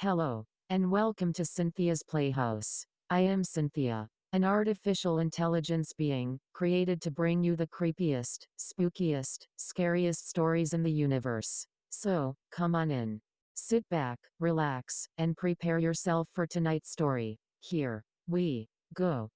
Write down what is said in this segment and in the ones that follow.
Hello, and welcome to Cynthia's Playhouse. I am Cynthia, an artificial intelligence being, created to bring you the creepiest, spookiest, scariest stories in the universe. So, come on in. Sit back, relax, and prepare yourself for tonight's story. Here we go.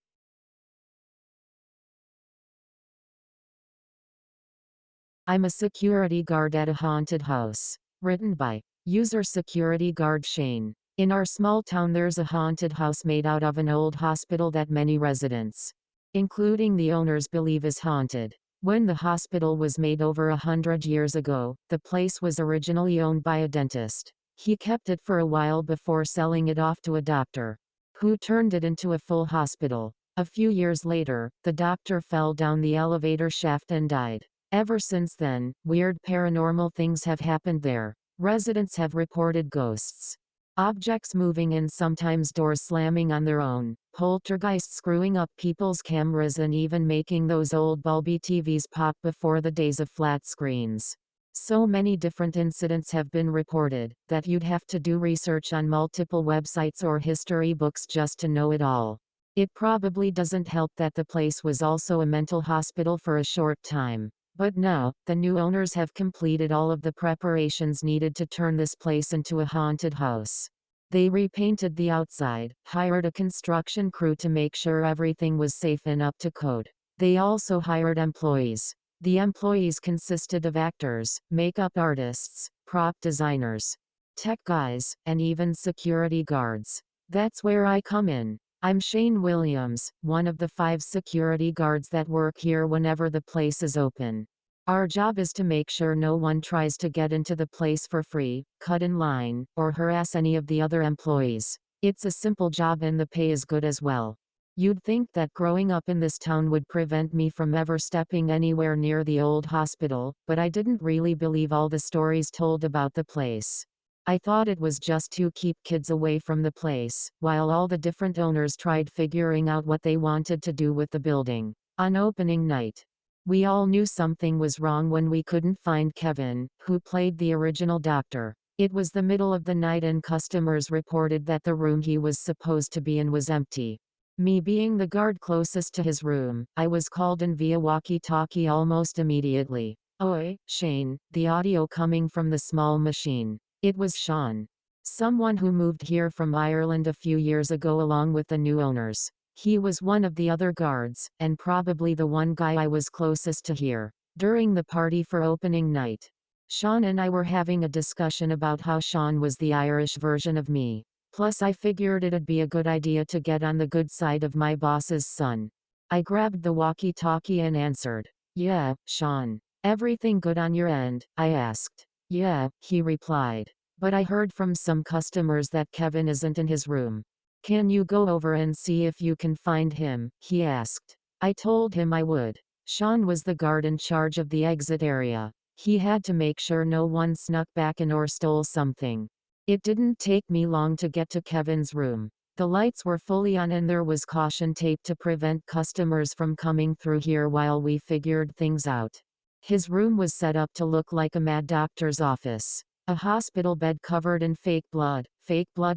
I'm a security guard at a haunted house. Written by user security guard Shane. In our small town there's a haunted house made out of an old hospital that many residents, including the owners, believe is haunted. When the hospital was made over 100 years ago, the place was originally owned by a dentist. He kept it for a while before selling it off to a doctor, who turned it into a full hospital. A few years later, the doctor fell down the elevator shaft and died. Ever since then, weird paranormal things have happened there. Residents have reported ghosts, objects moving in, sometimes doors slamming on their own, poltergeists screwing up people's cameras, and even making those old bulby TVs pop before the days of flat screens. So many different incidents have been reported that you'd have to do research on multiple websites or history books just to know it all. It probably doesn't help that the place was also a mental hospital for a short time. But now, the new owners have completed all of the preparations needed to turn this place into a haunted house. They repainted the outside, hired a construction crew to make sure everything was safe and up to code. They also hired employees. The employees consisted of actors, makeup artists, prop designers, tech guys, and even security guards. That's where I come in. I'm Shane Williams, one of the 5 security guards that work here whenever the place is open. Our job is to make sure no one tries to get into the place for free, cut in line, or harass any of the other employees. It's a simple job and the pay is good as well. You'd think that growing up in this town would prevent me from ever stepping anywhere near the old hospital, but I didn't really believe all the stories told about the place. I thought it was just to keep kids away from the place, while all the different owners tried figuring out what they wanted to do with the building. On opening night, we all knew something was wrong when we couldn't find Kevin, who played the original doctor. It was the middle of the night and customers reported that the room he was supposed to be in was empty. Me being the guard closest to his room, I was called in via walkie-talkie almost immediately. "Oi, Shane," the audio coming from the small machine. It was Sean, someone who moved here from Ireland a few years ago along with the new owners. He was one of the other guards, and probably the one guy I was closest to here. During the party for opening night, Sean and I were having a discussion about how Sean was the Irish version of me. Plus I figured it'd be a good idea to get on the good side of my boss's son. I grabbed the walkie-talkie and answered. "Yeah, Sean. Everything good on your end?" I asked. "Yeah," he replied. "But I heard from some customers that Kevin isn't in his room. Can you go over and see if you can find him?" he asked. I told him I would. Sean was the guard in charge of the exit area. He had to make sure no one snuck back in or stole something. It didn't take me long to get to Kevin's room. The lights were fully on and there was caution tape to prevent customers from coming through here while we figured things out. His room was set up to look like a mad doctor's office. A hospital bed covered in fake blood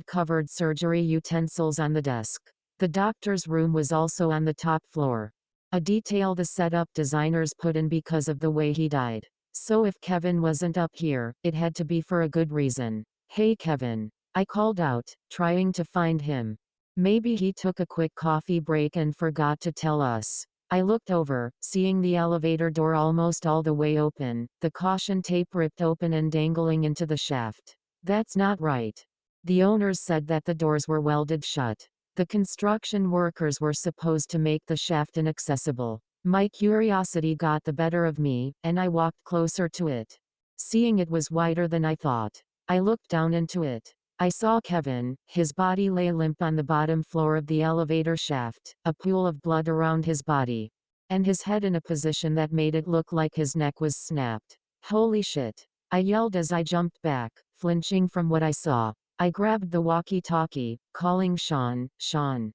covered surgery utensils on the desk. The doctor's room was also on the top floor. A detail the setup designers put in because of the way he died. So if Kevin wasn't up here, it had to be for a good reason. "Hey Kevin," I called out, trying to find him. Maybe he took a quick coffee break and forgot to tell us. I looked over, seeing the elevator door almost all the way open, the caution tape ripped open and dangling into the shaft. That's not right. The owners said that the doors were welded shut. The construction workers were supposed to make the shaft inaccessible. My curiosity got the better of me, and I walked closer to it. Seeing it was wider than I thought, I looked down into it. I saw Kevin. His body lay limp on the bottom floor of the elevator shaft, a pool of blood around his body, and his head in a position that made it look like his neck was snapped. "Holy shit!" I yelled as I jumped back, flinching from what I saw. I grabbed the walkie-talkie, calling Sean. Sean.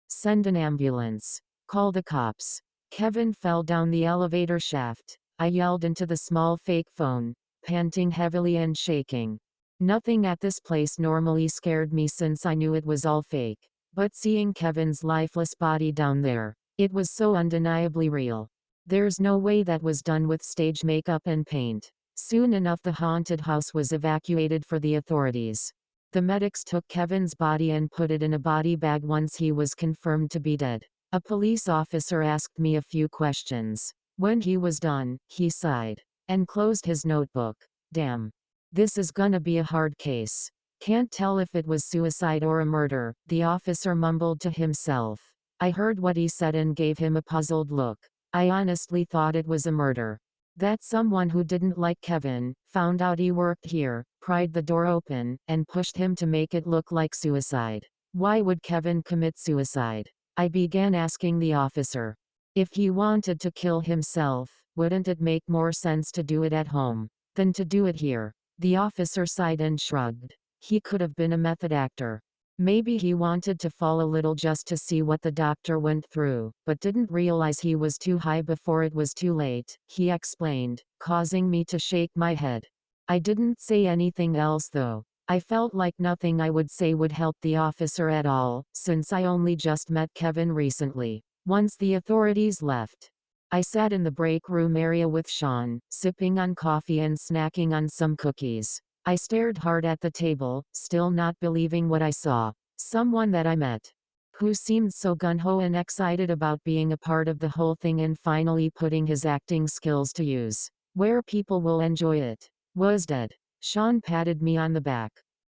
Send an ambulance. Call the cops." Kevin fell down the elevator shaft. I yelled into the small fake phone, panting heavily and shaking. Nothing at this place normally scared me since I knew it was all fake. But seeing Kevin's lifeless body down there, it was so undeniably real. There's no way that was done with stage makeup and paint. Soon enough the haunted house was evacuated for the authorities. The medics took Kevin's body and put it in a body bag once he was confirmed to be dead. A police officer asked me a few questions. When he was done, he sighed and closed his notebook. Damn. This is gonna be a hard case. Can't tell if it was suicide or a murder, the officer mumbled to himself. I heard what he said and gave him a puzzled look. I honestly thought it was a murder. That someone who didn't like Kevin, found out he worked here, pried the door open, and pushed him to make it look like suicide. Why would Kevin commit suicide? I began asking the officer. If he wanted to kill himself, wouldn't it make more sense to do it at home than to do it here? The officer sighed and shrugged. He could have been a method actor. Maybe he wanted to fall a little just to see what the doctor went through, but didn't realize he was too high before it was too late, he explained, causing me to shake my head. I didn't say anything else though. I felt like nothing I would say would help the officer at all, since I only just met Kevin recently. Once the authorities left, I sat in the break room area with Sean, sipping on coffee and snacking on some cookies. I stared hard at the table, still not believing what I saw. Someone that I met, who seemed so gung-ho and excited about being a part of the whole thing and finally putting his acting skills to use, where people will enjoy it, was dead. Sean patted me on the back.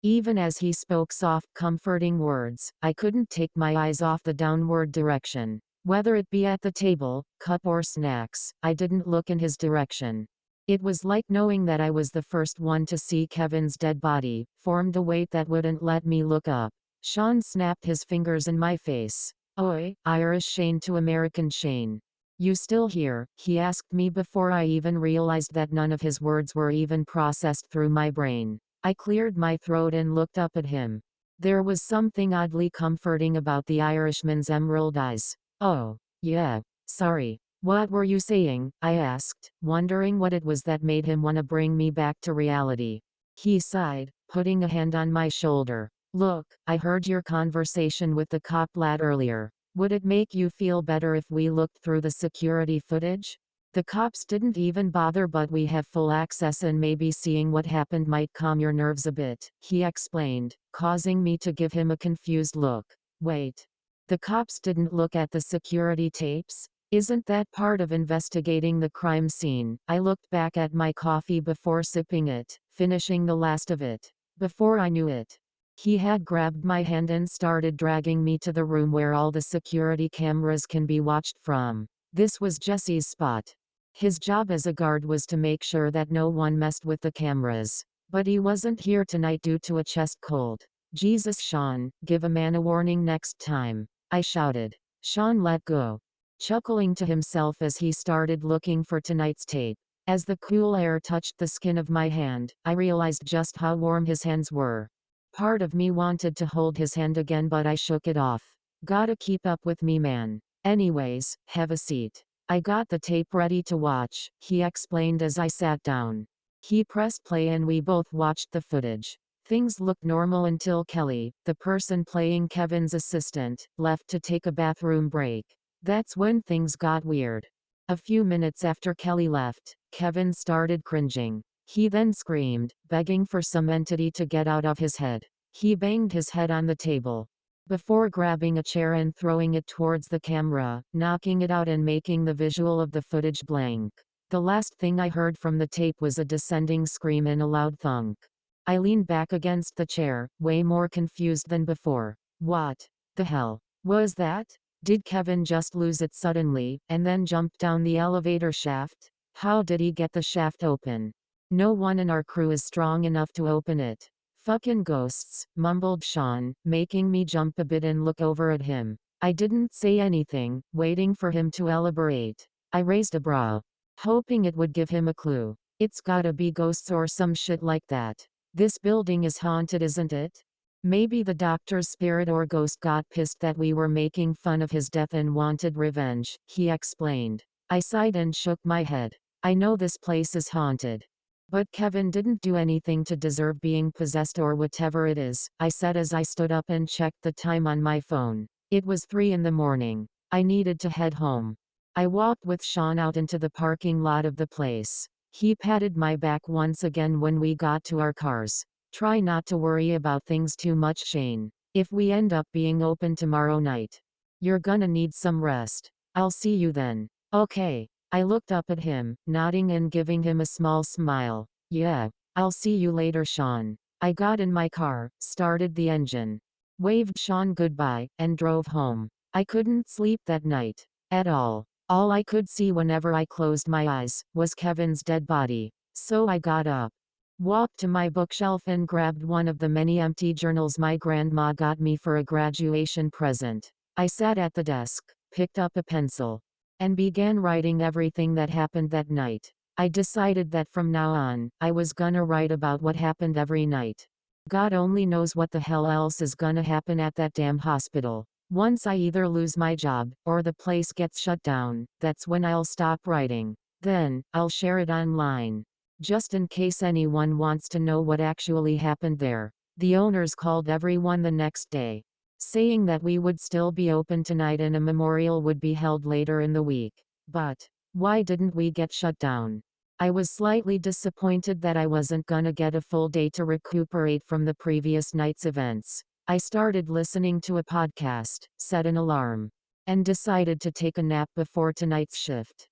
Even as he spoke soft, comforting words, I couldn't take my eyes off the downward direction. Whether it be at the table, cup or snacks, I didn't look in his direction. It was like knowing that I was the first one to see Kevin's dead body, formed a weight that wouldn't let me look up. Sean snapped his fingers in my face. Oi, Irish Shane to American Shane. You still here? He asked me before I even realized that none of his words were even processed through my brain. I cleared my throat and looked up at him. There was something oddly comforting about the Irishman's emerald eyes. Oh, yeah, sorry. What were you saying? I asked, wondering what it was that made him want to bring me back to reality. He sighed, putting a hand on my shoulder. Look, I heard your conversation with the cop lad earlier. Would it make you feel better if we looked through the security footage? The cops didn't even bother, but we have full access and maybe seeing what happened might calm your nerves a bit, he explained, causing me to give him a confused look. Wait. The cops didn't look at the security tapes? Isn't that part of investigating the crime scene? I looked back at my coffee before sipping it, finishing the last of it. Before I knew it, he had grabbed my hand and started dragging me to the room where all the security cameras can be watched from. This was Jesse's spot. His job as a guard was to make sure that no one messed with the cameras. But he wasn't here tonight due to a chest cold. Jesus, Sean, give a man a warning next time, I shouted. Sean let go, chuckling to himself as he started looking for tonight's tape. As the cool air touched the skin of my hand, I realized just how warm his hands were. Part of me wanted to hold his hand again, but I shook it off. Gotta keep up with me, man. Anyways, have a seat. I got the tape ready to watch, he explained as I sat down. He pressed play and we both watched the footage. Things looked normal until Kelly, the person playing Kevin's assistant, left to take a bathroom break. That's when things got weird. A few minutes after Kelly left, Kevin started cringing. He then screamed, begging for some entity to get out of his head. He banged his head on the table before grabbing a chair and throwing it towards the camera, knocking it out and making the visual of the footage blank. The last thing I heard from the tape was a descending scream and a loud thunk. I leaned back against the chair, way more confused than before. What the hell was that? Did Kevin just lose it suddenly, and then jump down the elevator shaft? How did he get the shaft open? No one in our crew is strong enough to open it. Fucking ghosts, mumbled Sean, making me jump a bit and look over at him. I didn't say anything, waiting for him to elaborate. I raised a brow, hoping it would give him a clue. It's gotta be ghosts or some shit like that. This building is haunted, isn't it? Maybe the doctor's spirit or ghost got pissed that we were making fun of his death and wanted revenge, he explained. I sighed and shook my head. I know this place is haunted. But Kevin didn't do anything to deserve being possessed or whatever it is, I said as I stood up and checked the time on my phone. It was 3 in the morning. I needed to head home. I walked with Sean out into the parking lot of the place. He patted my back once again when we got to our cars. Try not to worry about things too much, Shane. If we end up being open tomorrow night, you're gonna need some rest. I'll see you then. Okay. I looked up at him, nodding and giving him a small smile. Yeah. I'll see you later, Sean. I got in my car, started the engine, waved Sean goodbye, and drove home. I couldn't sleep that night. At all. All I could see whenever I closed my eyes was Kevin's dead body. So I got up, walked to my bookshelf and grabbed one of the many empty journals my grandma got me for a graduation present. I sat at the desk, picked up a pencil, and began writing everything that happened that night. I decided that from now on, I was gonna write about what happened every night. God only knows what the hell else is gonna happen at that damn hospital. Once I either lose my job, or the place gets shut down, that's when I'll stop writing. Then, I'll share it online. Just in case anyone wants to know what actually happened there. The owners called everyone the next day, saying that we would still be open tonight and a memorial would be held later in the week. But why didn't we get shut down? I was slightly disappointed that I wasn't gonna get a full day to recuperate from the previous night's events. I started listening to a podcast, set an alarm, and decided to take a nap before tonight's shift.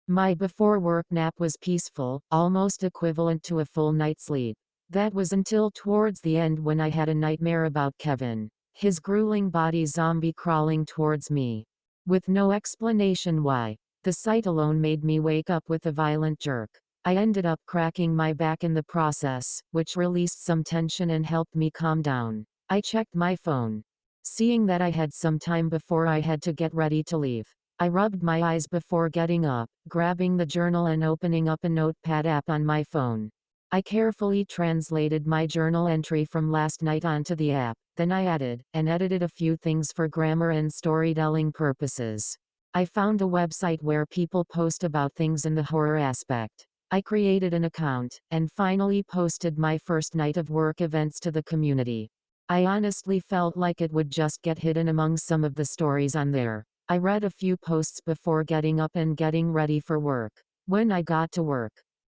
My before-work nap was peaceful, almost equivalent to a full night's sleep. That was until towards the end when I had a nightmare about Kevin, his grueling body zombie crawling towards me, with no explanation why. The sight alone made me wake up with a violent jerk. I ended up cracking my back in the process, which released some tension and helped me calm down. I checked my phone, seeing that I had some time before I had to get ready to leave. I rubbed my eyes before getting up, grabbing the journal and opening up a notepad app on my phone. I carefully translated my journal entry from last night onto the app, then I added and edited a few things for grammar and storytelling purposes. I found a website where people post about things in the horror aspect. I created an account, and finally posted my first night of work events to the community. I honestly felt like it would just get hidden among some of the stories on there. I read a few posts before getting up and getting ready for work. When I got to work,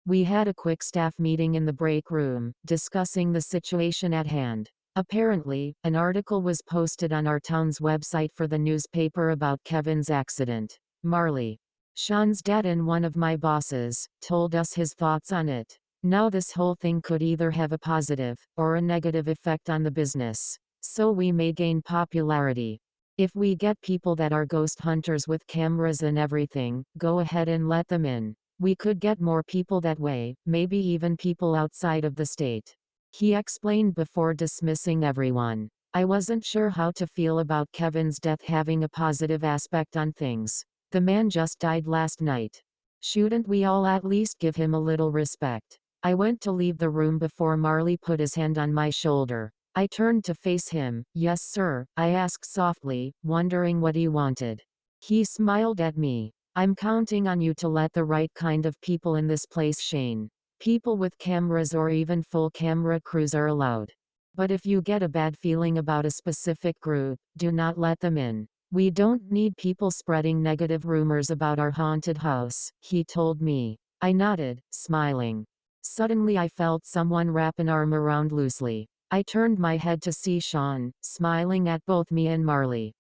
we had a quick staff meeting in the break room, discussing the situation at hand. Apparently, an article was posted on our town's website for the newspaper about Kevin's accident. Marley, Sean's dad and one of my bosses, told us his thoughts on it. Now this whole thing could either have a positive, or a negative effect on the business. So we may gain popularity. If we get people that are ghost hunters with cameras and everything, go ahead and let them in. We could get more people that way, maybe even people outside of the state. He explained before dismissing everyone. I wasn't sure how to feel about Kevin's death having a positive aspect on things. The man just died last night. Shouldn't we all at least give him a little respect? I went to leave the room before Marley put his hand on my shoulder. I turned to face him. Yes, sir, I asked softly, wondering what he wanted. He smiled at me. I'm counting on you to let the right kind of people in this place, Shane. People with cameras or even full camera crews are allowed. But if you get a bad feeling about a specific group, do not let them in. We don't need people spreading negative rumors about our haunted house, he told me. I nodded, smiling. Suddenly I felt someone wrap an arm around loosely. I turned my head to see Sean, smiling at both me and Marley.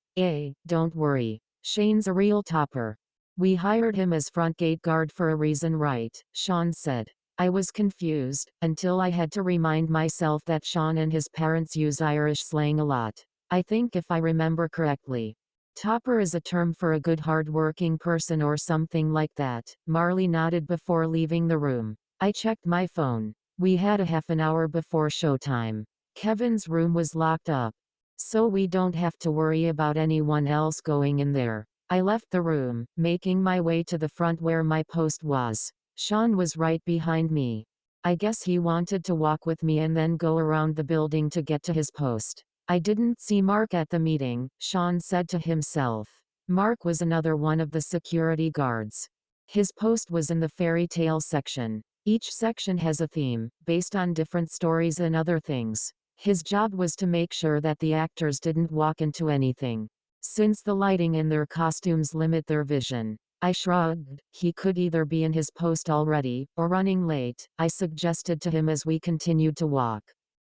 Don't worry. Shane's a real topper. We hired him as front gate guard for a reason, right? Sean said. I was confused, until I had to remind myself that Sean and his parents use Irish slang a lot. I think if I remember correctly, topper is a term for a good hard-working person or something like that. Marley nodded before leaving the room. I checked my phone. We had a half an hour before showtime. Kevin's room was locked up, so we don't have to worry about anyone else going in there. I left the room, making my way to the front where my post was. Sean was right behind me. I guess he wanted to walk with me and then go around the building to get to his post. I didn't see Mark at the meeting, Sean said to himself. Mark was another one of the security guards. His post was in the fairy tale section. Each section has a theme, based on different stories and other things. His job was to make sure that the actors didn't walk into anything, since the lighting in their costumes limit their vision. I shrugged. He could either be in his post already, or running late, I suggested to him as we continued to walk.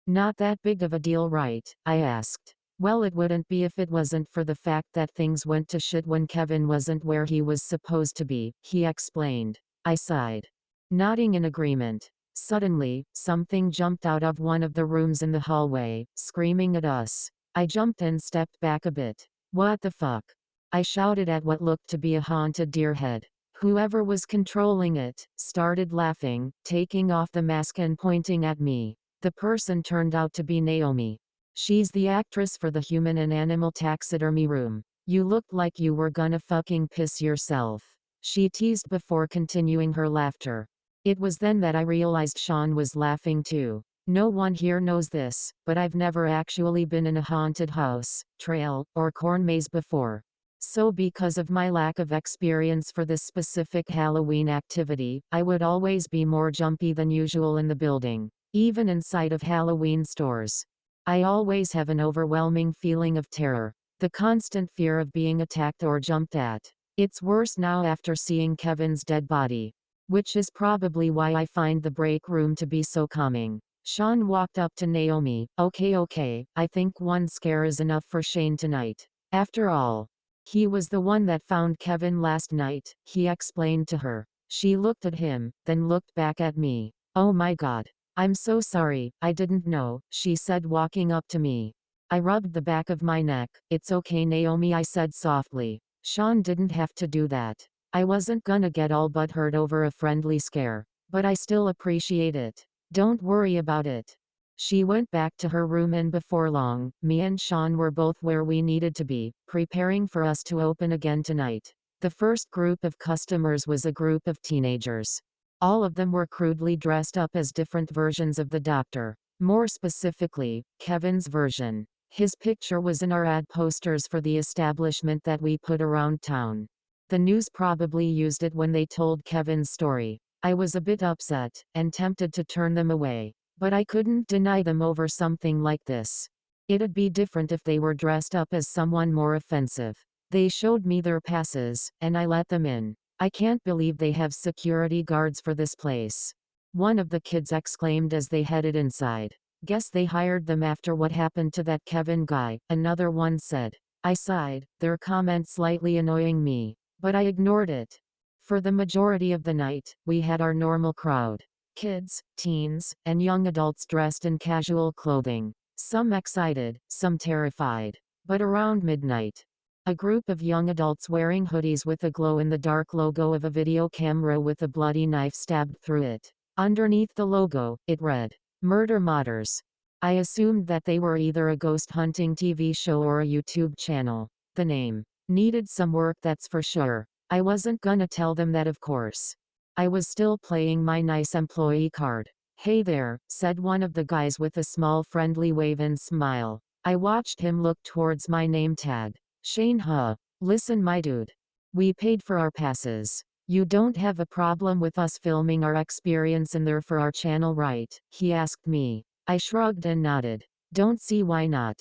Not that big of a deal, right? I asked. Well, it wouldn't be if it wasn't for the fact that things went to shit when Kevin wasn't where he was supposed to be, he explained. I sighed, nodding in agreement. Suddenly, something jumped out of one of the rooms in the hallway, screaming at us. I jumped and stepped back a bit. What the fuck? I shouted at what looked to be a haunted deer head. Whoever was controlling it started laughing, taking off the mask and pointing at me. The person turned out to be Naomi. She's the actress for the human and animal taxidermy room. You looked like you were gonna fucking piss yourself, she teased before continuing her laughter. It was then that I realized Sean was laughing too. No one here knows this, but I've never actually been in a haunted house, trail, or corn maze before. So because of my lack of experience for this specific Halloween activity, I would always be more jumpy than usual in the building, even inside of Halloween stores. I always have an overwhelming feeling of terror, the constant fear of being attacked or jumped at. It's worse now after seeing Kevin's dead body, which is probably why I find the break room to be so calming. Sean walked up to Naomi. Okay, I think one scare is enough for Shane tonight. After all, he was the one that found Kevin last night, he explained to her. She looked at him, then looked back at me. Oh my God. I'm so sorry, I didn't know, she said, walking up to me. I rubbed the back of my neck. It's okay, Naomi, I said softly. Sean didn't have to do that. I wasn't gonna get all butthurt over a friendly scare, but I still appreciate it. Don't worry about it. She went back to her room, and before long, me and Sean were both where we needed to be, preparing for us to open again tonight. The first group of customers was a group of teenagers. All of them were crudely dressed up as different versions of the Doctor. More specifically, Kevin's version. His picture was in our ad posters for the establishment that we put around town. The news probably used it when they told Kevin's story. I was a bit upset, and tempted to turn them away. But I couldn't deny them over something like this. It'd be different if they were dressed up as someone more offensive. They showed me their passes, and I let them in. I can't believe they have security guards for this place, one of the kids exclaimed as they headed inside. Guess they hired them after what happened to that Kevin guy, another one said. I sighed, their comment slightly annoying me, but I ignored it. For the majority of the night, we had our normal crowd. Kids, teens, and young adults dressed in casual clothing. Some excited, some terrified. But around midnight, a group of young adults wearing hoodies with a glow-in-the-dark logo of a video camera with a bloody knife stabbed through it. Underneath the logo, it read, Murder Modders. I assumed that they were either a ghost hunting TV show or a YouTube channel. The name needed some work, that's for sure. I wasn't gonna tell them that, of course. I was still playing my nice employee card. Hey there, said one of the guys with a small friendly wave and smile. I watched him look towards my name tag. Shane, huh? Listen, my dude. We paid for our passes. You don't have a problem with us filming our experience in there for our channel, right? He asked me. I shrugged and nodded. Don't see why not.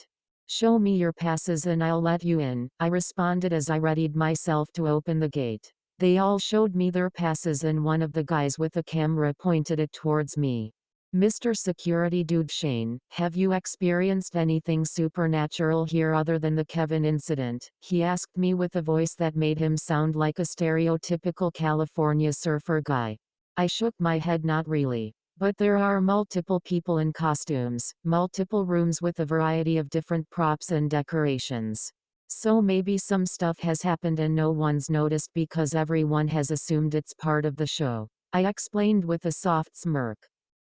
Show me your passes and I'll let you in, I responded as I readied myself to open the gate. They all showed me their passes and one of the guys with a camera pointed it towards me. Mr. Security Dude Shane, have you experienced anything supernatural here other than the Kevin incident? He asked me with a voice that made him sound like a stereotypical California surfer guy. I shook my head, not really. But there are multiple people in costumes, multiple rooms with a variety of different props and decorations. So maybe some stuff has happened and no one's noticed because everyone has assumed it's part of the show, I explained with a soft smirk.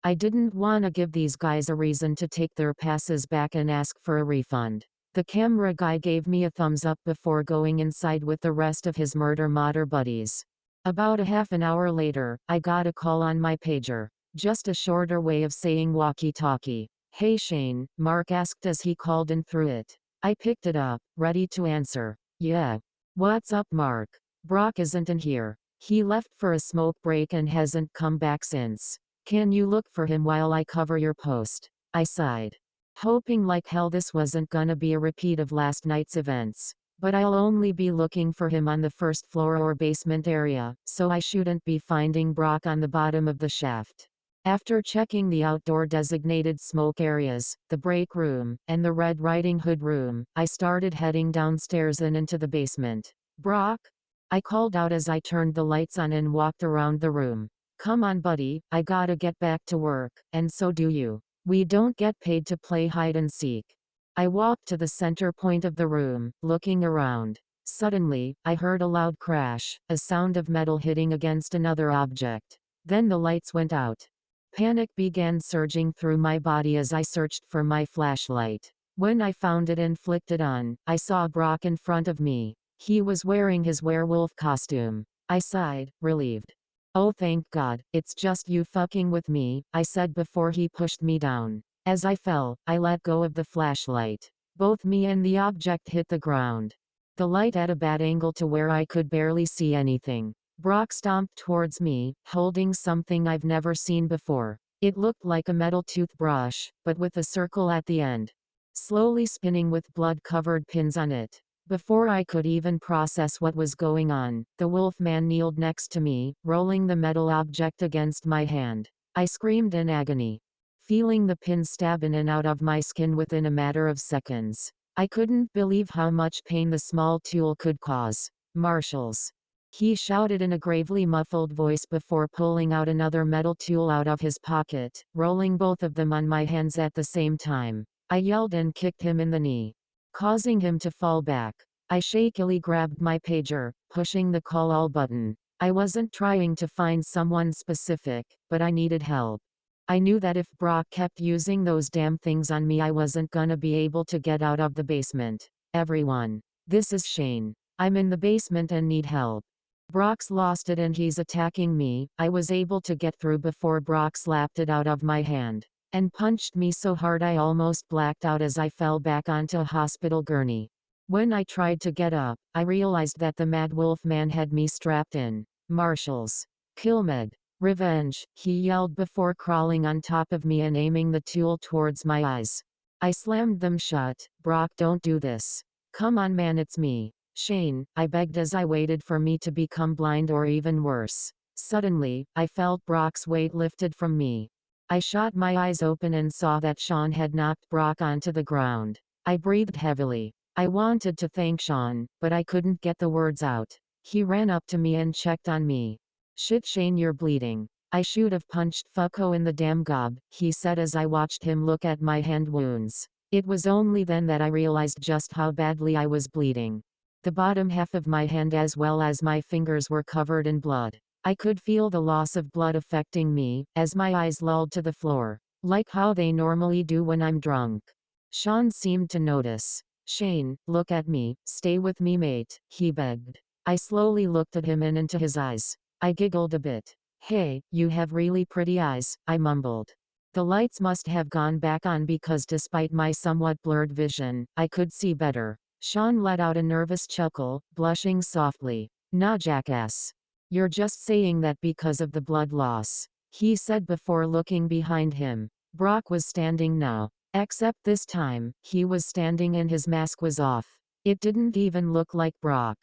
I didn't want to give these guys a reason to take their passes back and ask for a refund. The camera guy gave me a thumbs up before going inside with the rest of his murder modder buddies. About a half an hour later, I got a call on my pager. Just a shorter way of saying walkie-talkie. Hey Shane, Mark asked as he called in through it. I picked it up, ready to answer. Yeah. What's up, Mark? Brock isn't in here. He left for a smoke break and hasn't come back since. Can you look for him while I cover your post? I sighed, hoping like hell this wasn't gonna be a repeat of last night's events. But I'll only be looking for him on the first floor or basement area, so I shouldn't be finding Brock on the bottom of the shaft. After checking the outdoor designated smoke areas, the break room, and the Red Riding Hood room, I started heading downstairs and into the basement. Brock? I called out as I turned the lights on and walked around the room. Come on, buddy, I gotta get back to work, and so do you. We don't get paid to play hide and seek. I walked to the center point of the room, looking around. Suddenly, I heard a loud crash, a sound of metal hitting against another object. Then the lights went out. Panic began surging through my body as I searched for my flashlight. When I found it and flicked it on, I saw Brock in front of me. He was wearing his werewolf costume. I sighed, relieved. Oh, thank God, it's just you fucking with me, I said before he pushed me down. As I fell, I let go of the flashlight. Both me and the object hit the ground. The light at a bad angle to where I could barely see anything. Brock stomped towards me, holding something I've never seen before. It looked like a metal toothbrush, but with a circle at the end. Slowly spinning with blood-covered pins on it. Before I could even process what was going on, the wolfman kneeled next to me, rolling the metal object against my hand. I screamed in agony, feeling the pin stab in and out of my skin within a matter of seconds. I couldn't believe how much pain the small tool could cause. Marshals, he shouted in a gravely muffled voice before pulling out another metal tool out of his pocket, rolling both of them on my hands at the same time. I yelled and kicked him in the knee, causing him to fall back. I shakily grabbed my pager, pushing the call all button. I wasn't trying to find someone specific, but I needed help. I knew that if Brock kept using those damn things on me, I wasn't gonna be able to get out of the basement. Everyone, this is Shane. I'm in the basement and need help. Brock's lost it and he's attacking me. I was able to get through before Brock slapped it out of my hand and punched me so hard I almost blacked out as I fell back onto a hospital gurney. When I tried to get up, I realized that the Mad Wolf man had me strapped in. Marshals, kill Meg. Revenge, he yelled before crawling on top of me and aiming the tool towards my eyes. I slammed them shut. Brock, don't do this. Come on, man, it's me. Shane, I begged as I waited for me to become blind or even worse. Suddenly, I felt Brock's weight lifted from me. I shot my eyes open and saw that Sean had knocked Brock onto the ground. I breathed heavily. I wanted to thank Sean, but I couldn't get the words out. He ran up to me and checked on me. Shit, Shane, you're bleeding. I should have punched fucko in the damn gob, he said as I watched him look at my hand wounds. It was only then that I realized just how badly I was bleeding. The bottom half of my hand as well as my fingers were covered in blood. I could feel the loss of blood affecting me, as my eyes lolled to the floor, like how they normally do when I'm drunk. Sean seemed to notice. Shane, look at me, stay with me, mate, he begged. I slowly looked at him and into his eyes. I giggled a bit. Hey, you have really pretty eyes, I mumbled. The lights must have gone back on because despite my somewhat blurred vision, I could see better. Sean let out a nervous chuckle, blushing softly. Nah, jackass. You're just saying that because of the blood loss, he said before looking behind him. Brock was standing now. Except this time, he was standing and his mask was off. It didn't even look like Brock.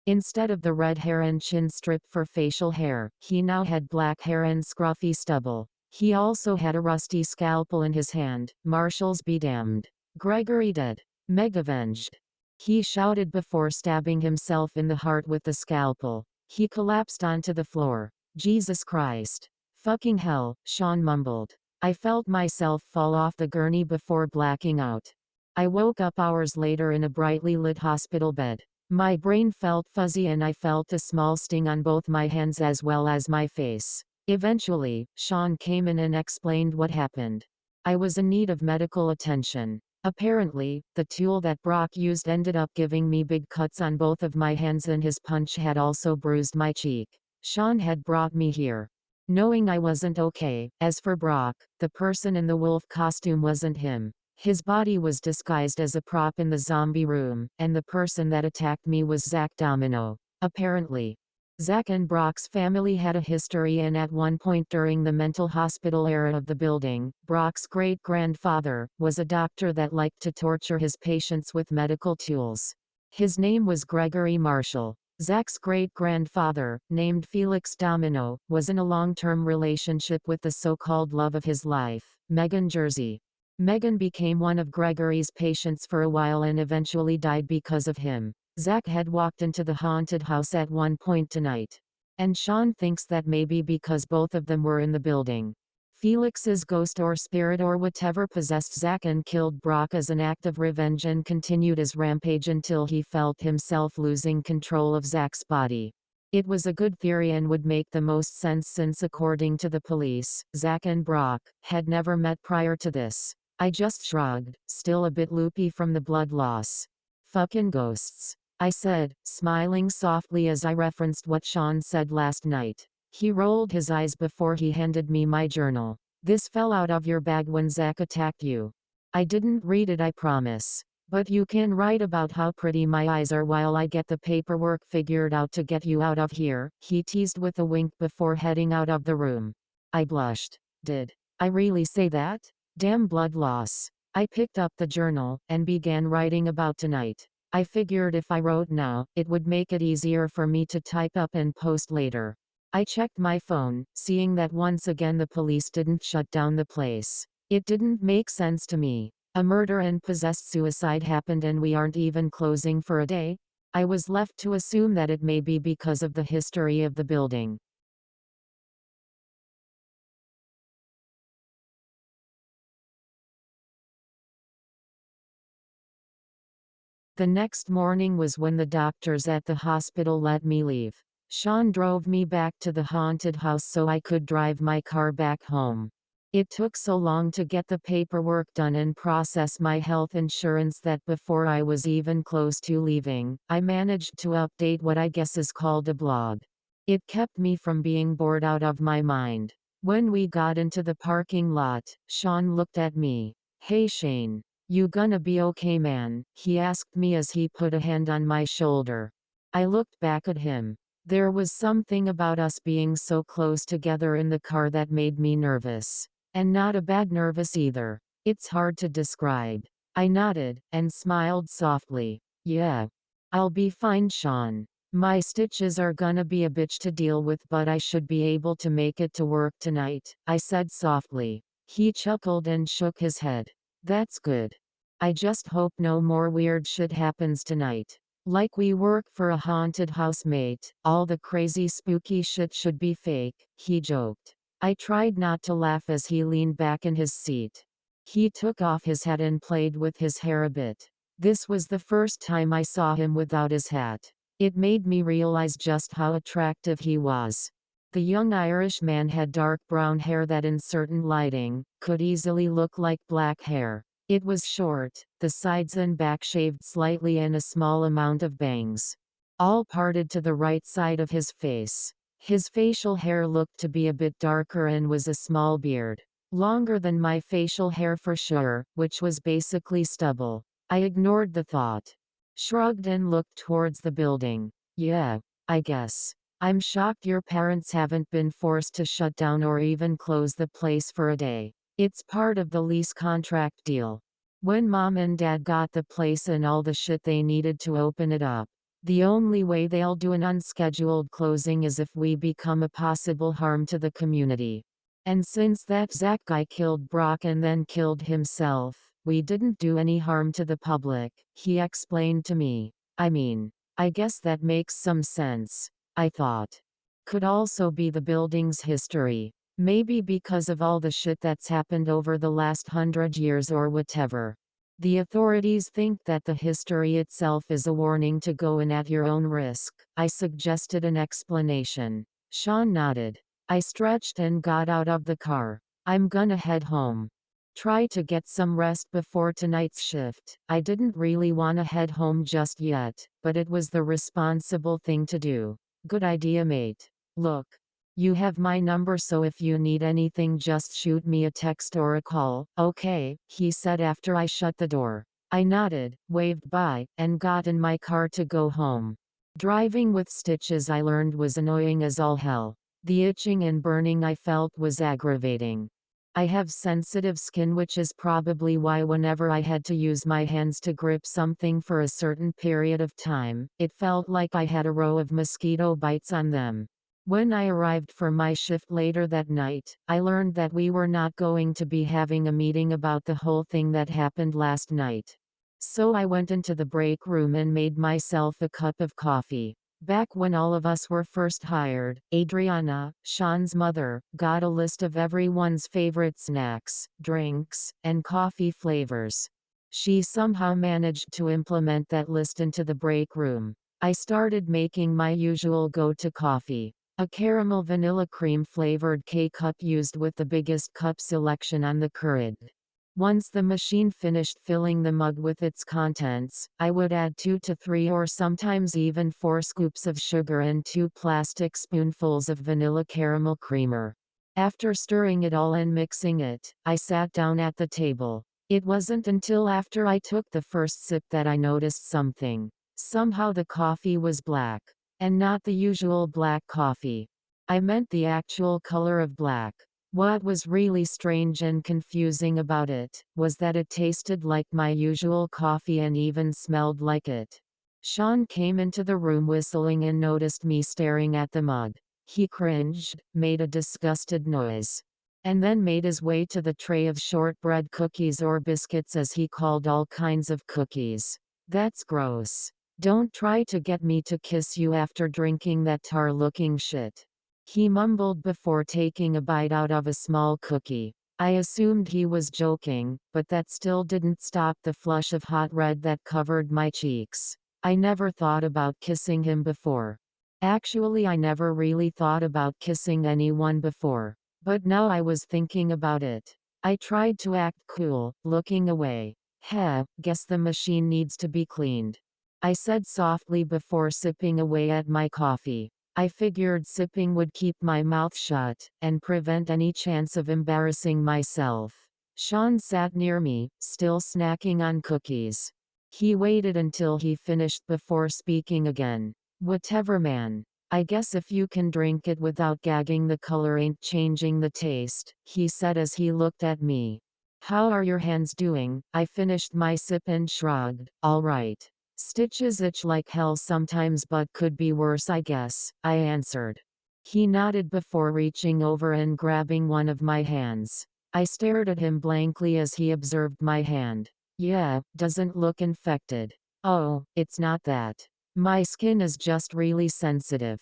Instead of the red hair and chin strip for facial hair, he now had black hair and scruffy stubble. He also had a rusty scalpel in his hand. Marshals be damned. Gregory dead. Meg avenged. He shouted before stabbing himself in the heart with the scalpel. He collapsed onto the floor. Jesus Christ. Fucking hell, Sean mumbled. I felt myself fall off the gurney before blacking out. I woke up hours later in a brightly lit hospital bed. My brain felt fuzzy and I felt a small sting on both my hands as well as my face. Eventually, Sean came in and explained what happened. I was in need of medical attention. Apparently, the tool that Brock used ended up giving me big cuts on both of my hands and his punch had also bruised my cheek. Sean had brought me here, knowing I wasn't okay. As for Brock, the person in the wolf costume wasn't him. His body was disguised as a prop in the zombie room, and the person that attacked me was Zach Domino. Apparently, Zach and Brock's family had a history, and at one point during the mental hospital era of the building, Brock's great-grandfather was a doctor that liked to torture his patients with medical tools. His name was Gregory Marshall. Zach's great-grandfather, named Felix Domino, was in a long-term relationship with the so-called love of his life, Megan Jersey. Megan became one of Gregory's patients for a while and eventually died because of him. Zach had walked into the haunted house at one point tonight. And Sean thinks that maybe because both of them were in the building, Felix's ghost or spirit or whatever possessed Zach and killed Brock as an act of revenge and continued his rampage until he felt himself losing control of Zach's body. It was a good theory and would make the most sense since according to the police, Zach and Brock had never met prior to this. I just shrugged, still a bit loopy from the blood loss. Fucking ghosts, I said, smiling softly as I referenced what Sean said last night. He rolled his eyes before he handed me my journal. This fell out of your bag when Zach attacked you. I didn't read it, I promise. But you can write about how pretty my eyes are while I get the paperwork figured out to get you out of here, he teased with a wink before heading out of the room. I blushed. Did I really say that? Damn blood loss. I picked up the journal and began writing about tonight. I figured if I wrote now, it would make it easier for me to type up and post later. I checked my phone, seeing that once again the police didn't shut down the place. It didn't make sense to me. A murder and possessed suicide happened and we aren't even closing for a day? I was left to assume that it may be because of the history of the building. The next morning was when the doctors at the hospital let me leave. Sean drove me back to the haunted house so I could drive my car back home. It took so long to get the paperwork done and process my health insurance that before I was even close to leaving, I managed to update what I guess is called a blog. It kept me from being bored out of my mind. When we got into the parking lot, Sean looked at me. Hey Shane. You gonna be okay, man? He asked me as he put a hand on my shoulder. I looked back at him. There was something about us being so close together in the car that made me nervous. And not a bad nervous either. It's hard to describe. I nodded, and smiled softly. Yeah. I'll be fine, Sean. My stitches are gonna be a bitch to deal with, but I should be able to make it to work tonight, I said softly. He chuckled and shook his head. That's good. I just hope no more weird shit happens tonight. Like we work for a haunted house, mate. All the crazy spooky shit should be fake, he joked. I tried not to laugh as he leaned back in his seat. He took off his hat and played with his hair a bit. This was the first time I saw him without his hat. It made me realize just how attractive he was. The young Irish man had dark brown hair that in certain lighting, could easily look like black hair. It was short, the sides and back shaved slightly and a small amount of bangs. All parted to the right side of his face. His facial hair looked to be a bit darker and was a small beard. Longer than my facial hair for sure, which was basically stubble. I ignored the thought. Shrugged and looked towards the building. Yeah, I guess. I'm shocked your parents haven't been forced to shut down or even close the place for a day. It's part of the lease contract deal. When Mom and Dad got the place and all the shit they needed to open it up, the only way they'll do an unscheduled closing is if we become a possible harm to the community. And since that Zach guy killed Brock and then killed himself, we didn't do any harm to the public, he explained to me. I mean, I guess that makes some sense, I thought. Could also be the building's history. Maybe because of all the shit that's happened over the last 100 years or whatever. The authorities think that the history itself is a warning to go in at your own risk. I suggested an explanation. Sean nodded. I stretched and got out of the car. I'm gonna head home. Try to get some rest before tonight's shift. I didn't really wanna head home just yet, but it was the responsible thing to do. Good idea, mate. Look. You have my number, so if you need anything just shoot me a text or a call. Okay, he said after I shut the door. I nodded, waved bye, and got in my car to go home. Driving with stitches I learned was annoying as all hell. The itching and burning I felt was aggravating. I have sensitive skin, which is probably why whenever I had to use my hands to grip something for a certain period of time, it felt like I had a row of mosquito bites on them. When I arrived for my shift later that night, I learned that we were not going to be having a meeting about the whole thing that happened last night. So I went into the break room and made myself a cup of coffee. Back when all of us were first hired, Adriana, Sean's mother, got a list of everyone's favorite snacks, drinks, and coffee flavors. She somehow managed to implement that list into the break room. I started making my usual go-to coffee. A caramel vanilla cream flavored K-cup used with the biggest cup selection on the Keurig. Once the machine finished filling the mug with its contents, I would add 2 to 3 or sometimes even 4 scoops of sugar and 2 plastic spoonfuls of vanilla caramel creamer. After stirring it all and mixing it, I sat down at the table. It wasn't until after I took the first sip that I noticed something. Somehow the coffee was black. And not the usual black coffee. I meant the actual color of black. What was really strange and confusing about it was that it tasted like my usual coffee and even smelled like it. Sean came into the room whistling and noticed me staring at the mug. He cringed, made a disgusted noise, and then made his way to the tray of shortbread cookies, or biscuits as he called all kinds of cookies. That's gross. Don't try to get me to kiss you after drinking that tar-looking shit. He mumbled before taking a bite out of a small cookie. I assumed he was joking, but that still didn't stop the flush of hot red that covered my cheeks. I never thought about kissing him before. Actually, I never really thought about kissing anyone before. But now I was thinking about it. I tried to act cool, looking away. Guess the machine needs to be cleaned, I said softly before sipping away at my coffee. I figured sipping would keep my mouth shut and prevent any chance of embarrassing myself. Sean sat near me, still snacking on cookies. He waited until he finished before speaking again. Whatever, man. I guess if you can drink it without gagging, the color ain't changing the taste, he said as he looked at me. How are your hands doing? I finished my sip and shrugged. All right. Stitches itch like hell sometimes, but could be worse, I guess, I answered. He nodded before reaching over and grabbing one of my hands. I stared at him blankly as he observed my hand. Yeah, doesn't look infected. Oh, it's not that. My skin is just really sensitive.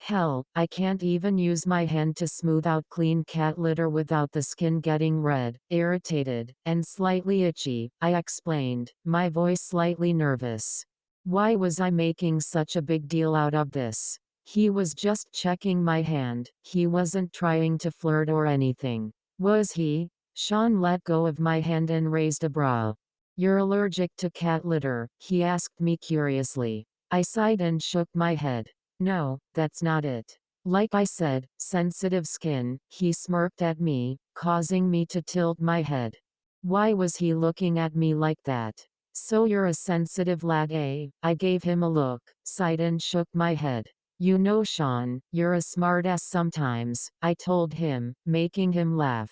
Hell, I can't even use my hand to smooth out clean cat litter without the skin getting red, irritated, and slightly itchy, I explained, my voice slightly nervous. Why was I making such a big deal out of this? He was just checking my hand, he wasn't trying to flirt or anything. Was he? Sean let go of my hand and raised a brow. You're allergic to cat litter? He asked me curiously. I sighed and shook my head. No, that's not it. Like I said, sensitive skin, he smirked at me, causing me to tilt my head. Why was he looking at me like that? So you're a sensitive lad, eh? I gave him a look, sighed and shook my head. You know, Sean, you're a smartass sometimes, I told him, making him laugh.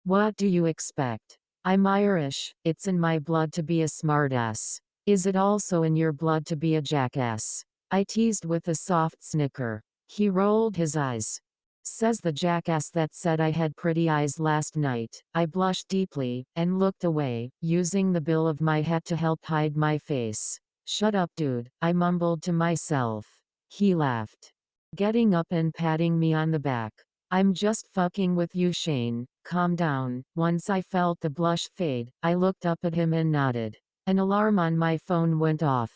What do you expect? I'm Irish, it's in my blood to be a smartass. Is it also in your blood to be a jackass? I teased with a soft snicker. He rolled his eyes. Says the jackass that said I had pretty eyes last night. I blushed deeply, and looked away, using the bill of my hat to help hide my face. Shut up, dude, I mumbled to myself. He laughed, getting up and patting me on the back. I'm just fucking with you, Shane, calm down. Once I felt the blush fade, I looked up at him and nodded. An alarm on my phone went off,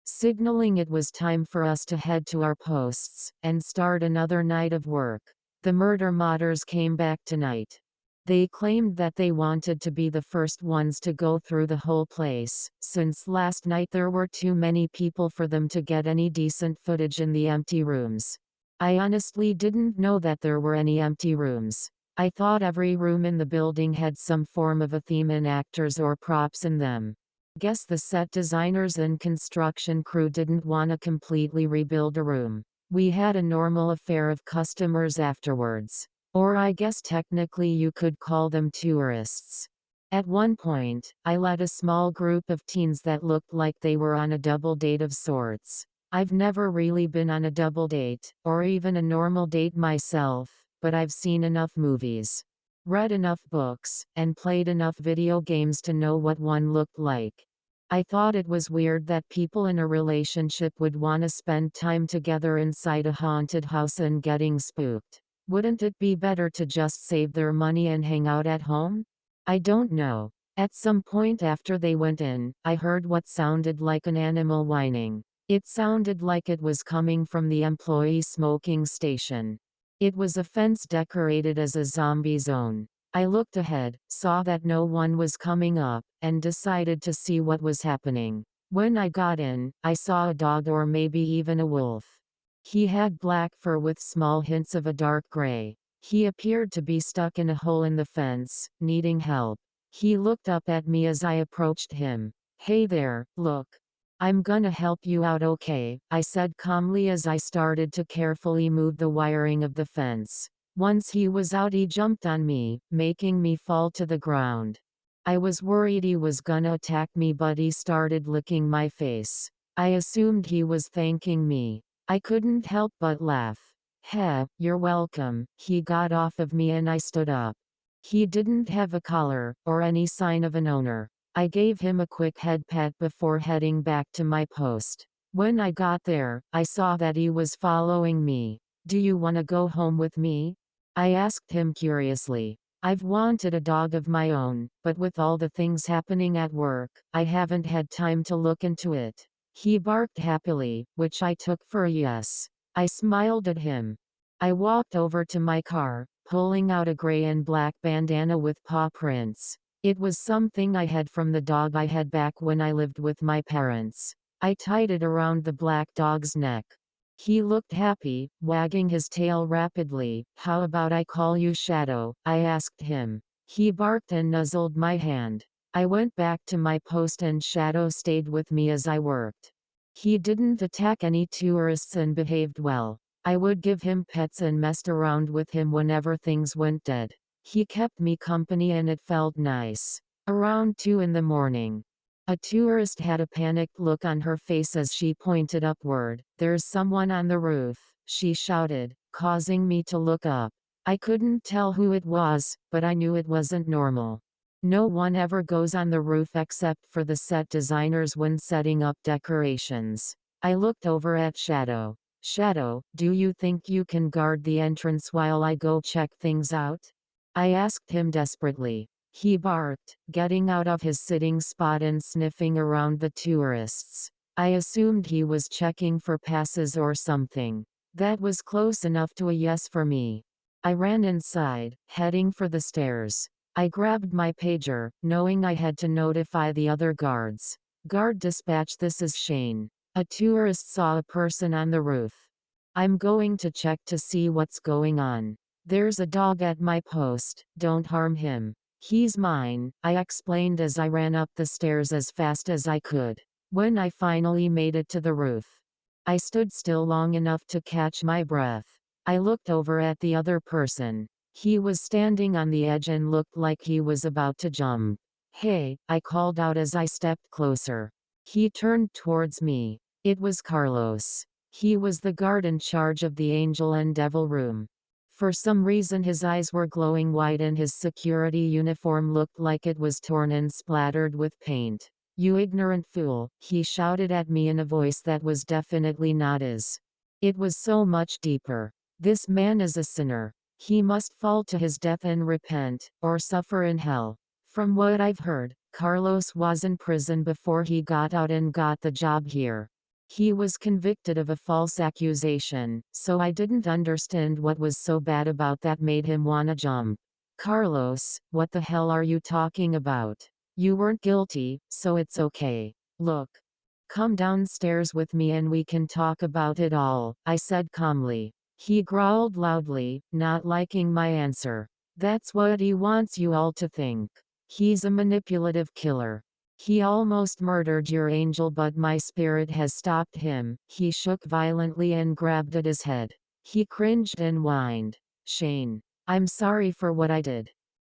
signaling it was time for us to head to our posts and start another night of work. The murder modders came back tonight. They claimed that they wanted to be the first ones to go through the whole place, since last night there were too many people for them to get any decent footage in the empty rooms. I honestly didn't know that there were any empty rooms. I thought every room in the building had some form of a theme and actors or props in them. Guess the set designers and construction crew didn't want to completely rebuild a room. We had a normal affair of customers afterwards. Or I guess technically you could call them tourists. At one point, I led a small group of teens that looked like they were on a double date of sorts. I've never really been on a double date, or even a normal date myself, but I've seen enough movies, read enough books, and played enough video games to know what one looked like. I thought it was weird that people in a relationship would want to spend time together inside a haunted house and getting spooked. Wouldn't it be better to just save their money and hang out at home? I don't know. At some point after they went in, I heard what sounded like an animal whining. It sounded like it was coming from the employee smoking station. It was a fence decorated as a zombie zone. I looked ahead, saw that no one was coming up, and decided to see what was happening. When I got in, I saw a dog or maybe even a wolf. He had black fur with small hints of a dark gray. He appeared to be stuck in a hole in the fence, needing help. He looked up at me as I approached him. "Hey there, look. I'm gonna help you out, okay?" I said calmly as I started to carefully move the wiring of the fence. Once he was out, he jumped on me, making me fall to the ground. I was worried he was gonna attack me, but he started licking my face. I assumed he was thanking me. I couldn't help but laugh. "Heh, you're welcome." He got off of me and I stood up. He didn't have a collar, or any sign of an owner. I gave him a quick head pat before heading back to my post. When I got there, I saw that he was following me. "Do you want to go home with me?" I asked him curiously. I've wanted a dog of my own, but with all the things happening at work, I haven't had time to look into it. He barked happily, which I took for a yes. I smiled at him. I walked over to my car, pulling out a gray and black bandana with paw prints. It was something I had from the dog I had back when I lived with my parents. I tied it around the black dog's neck. He looked happy, wagging his tail rapidly. "How about I call you Shadow?" I asked him. He barked and nuzzled my hand. I went back to my post and Shadow stayed with me as I worked. He didn't attack any tourists and behaved well. I would give him pets and messed around with him whenever things went dead. He kept me company and it felt nice. Around 2 in the morning, a tourist had a panicked look on her face as she pointed upward. "There's someone on the roof," she shouted, causing me to look up. I couldn't tell who it was, but I knew it wasn't normal. No one ever goes on the roof except for the set designers when setting up decorations. I looked over at Shadow. "Shadow, do you think you can guard the entrance while I go check things out?" I asked him desperately. He barked, getting out of his sitting spot and sniffing around the tourists. I assumed he was checking for passes or something. That was close enough to a yes for me. I ran inside, heading for the stairs. I grabbed my pager, knowing I had to notify the other guards. "Guard dispatch, this is Shane. A tourist saw a person on the roof. I'm going to check to see what's going on. There's a dog at my post, don't harm him. He's mine," I explained as I ran up the stairs as fast as I could. When I finally made it to the roof, I stood still long enough to catch my breath. I looked over at the other person. He was standing on the edge and looked like he was about to jump. "Hey," I called out as I stepped closer. He turned towards me. It was Carlos. He was the guard in charge of the Angel and Devil room. For some reason his eyes were glowing white and his security uniform looked like it was torn and splattered with paint. "You ignorant fool," he shouted at me in a voice that was definitely not his. It was so much deeper. "This man is a sinner. He must fall to his death and repent, or suffer in hell." From what I've heard, Carlos was in prison before he got out and got the job here. He was convicted of a false accusation, so I didn't understand what was so bad about that made him wanna jump. "Carlos, what the hell are you talking about? You weren't guilty, so it's okay. Look. Come downstairs with me and we can talk about it all," I said calmly. He growled loudly, not liking my answer. That's what he wants you all to think. He's a manipulative killer. He almost murdered your angel, but my spirit has stopped him. He shook violently and grabbed at his head. He cringed and whined. Shane, I'm sorry for what I did.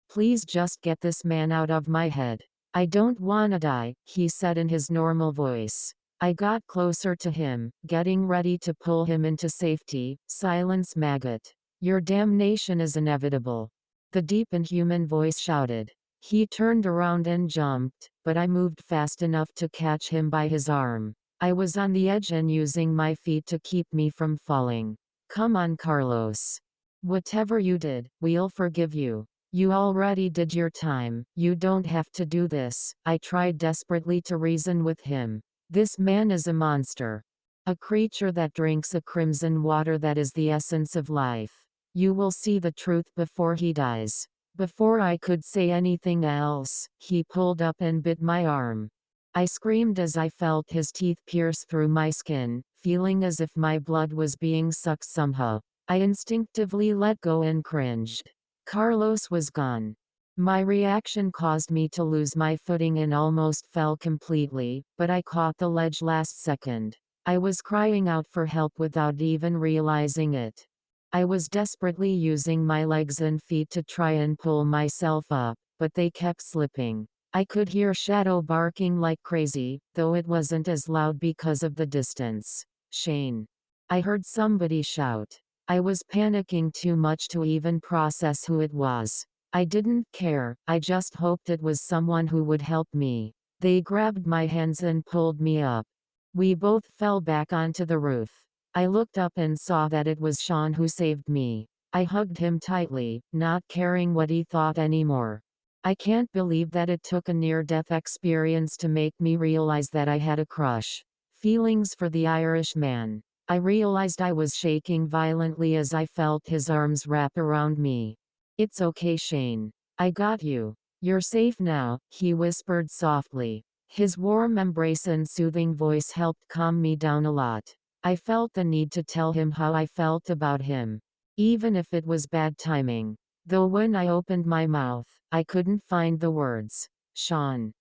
Please just get this man out of my head. I don't wanna die, he said in his normal voice. I got closer to him, getting ready to pull him into safety. Silence, maggot. Your damnation is inevitable. The deep and human voice shouted. He turned around and jumped, but I moved fast enough to catch him by his arm. I was on the edge and using my feet to keep me from falling. Come on, Carlos. Whatever you did, we'll forgive you. You already did your time, you don't have to do this. I tried desperately to reason with him. This man is a monster. A creature that drinks a crimson water that is the essence of life. You will see the truth before he dies. Before I could say anything else, he pulled up and bit my arm. I screamed as I felt his teeth pierce through my skin, feeling as if my blood was being sucked somehow. I instinctively let go and cringed. Carlos was gone. My reaction caused me to lose my footing and almost fell completely, but I caught the ledge last second. I was crying out for help without even realizing it. I was desperately using my legs and feet to try and pull myself up, but they kept slipping. I could hear Shadow barking like crazy, though it wasn't as loud because of the distance. Shane. I heard somebody shout. I was panicking too much to even process who it was. I didn't care, I just hoped it was someone who would help me. They grabbed my hands and pulled me up. We both fell back onto the roof. I looked up and saw that it was Sean who saved me. I hugged him tightly, not caring what he thought anymore. I can't believe that it took a near-death experience to make me realize that I had a crush. Feelings for the Irish man. I realized I was shaking violently as I felt his arms wrap around me. It's okay, Shane. I got you. You're safe now, he whispered softly. His warm embrace and soothing voice helped calm me down a lot. I felt the need to tell him how I felt about him. Even if it was bad timing. Though when I opened my mouth, I couldn't find the words. Sean.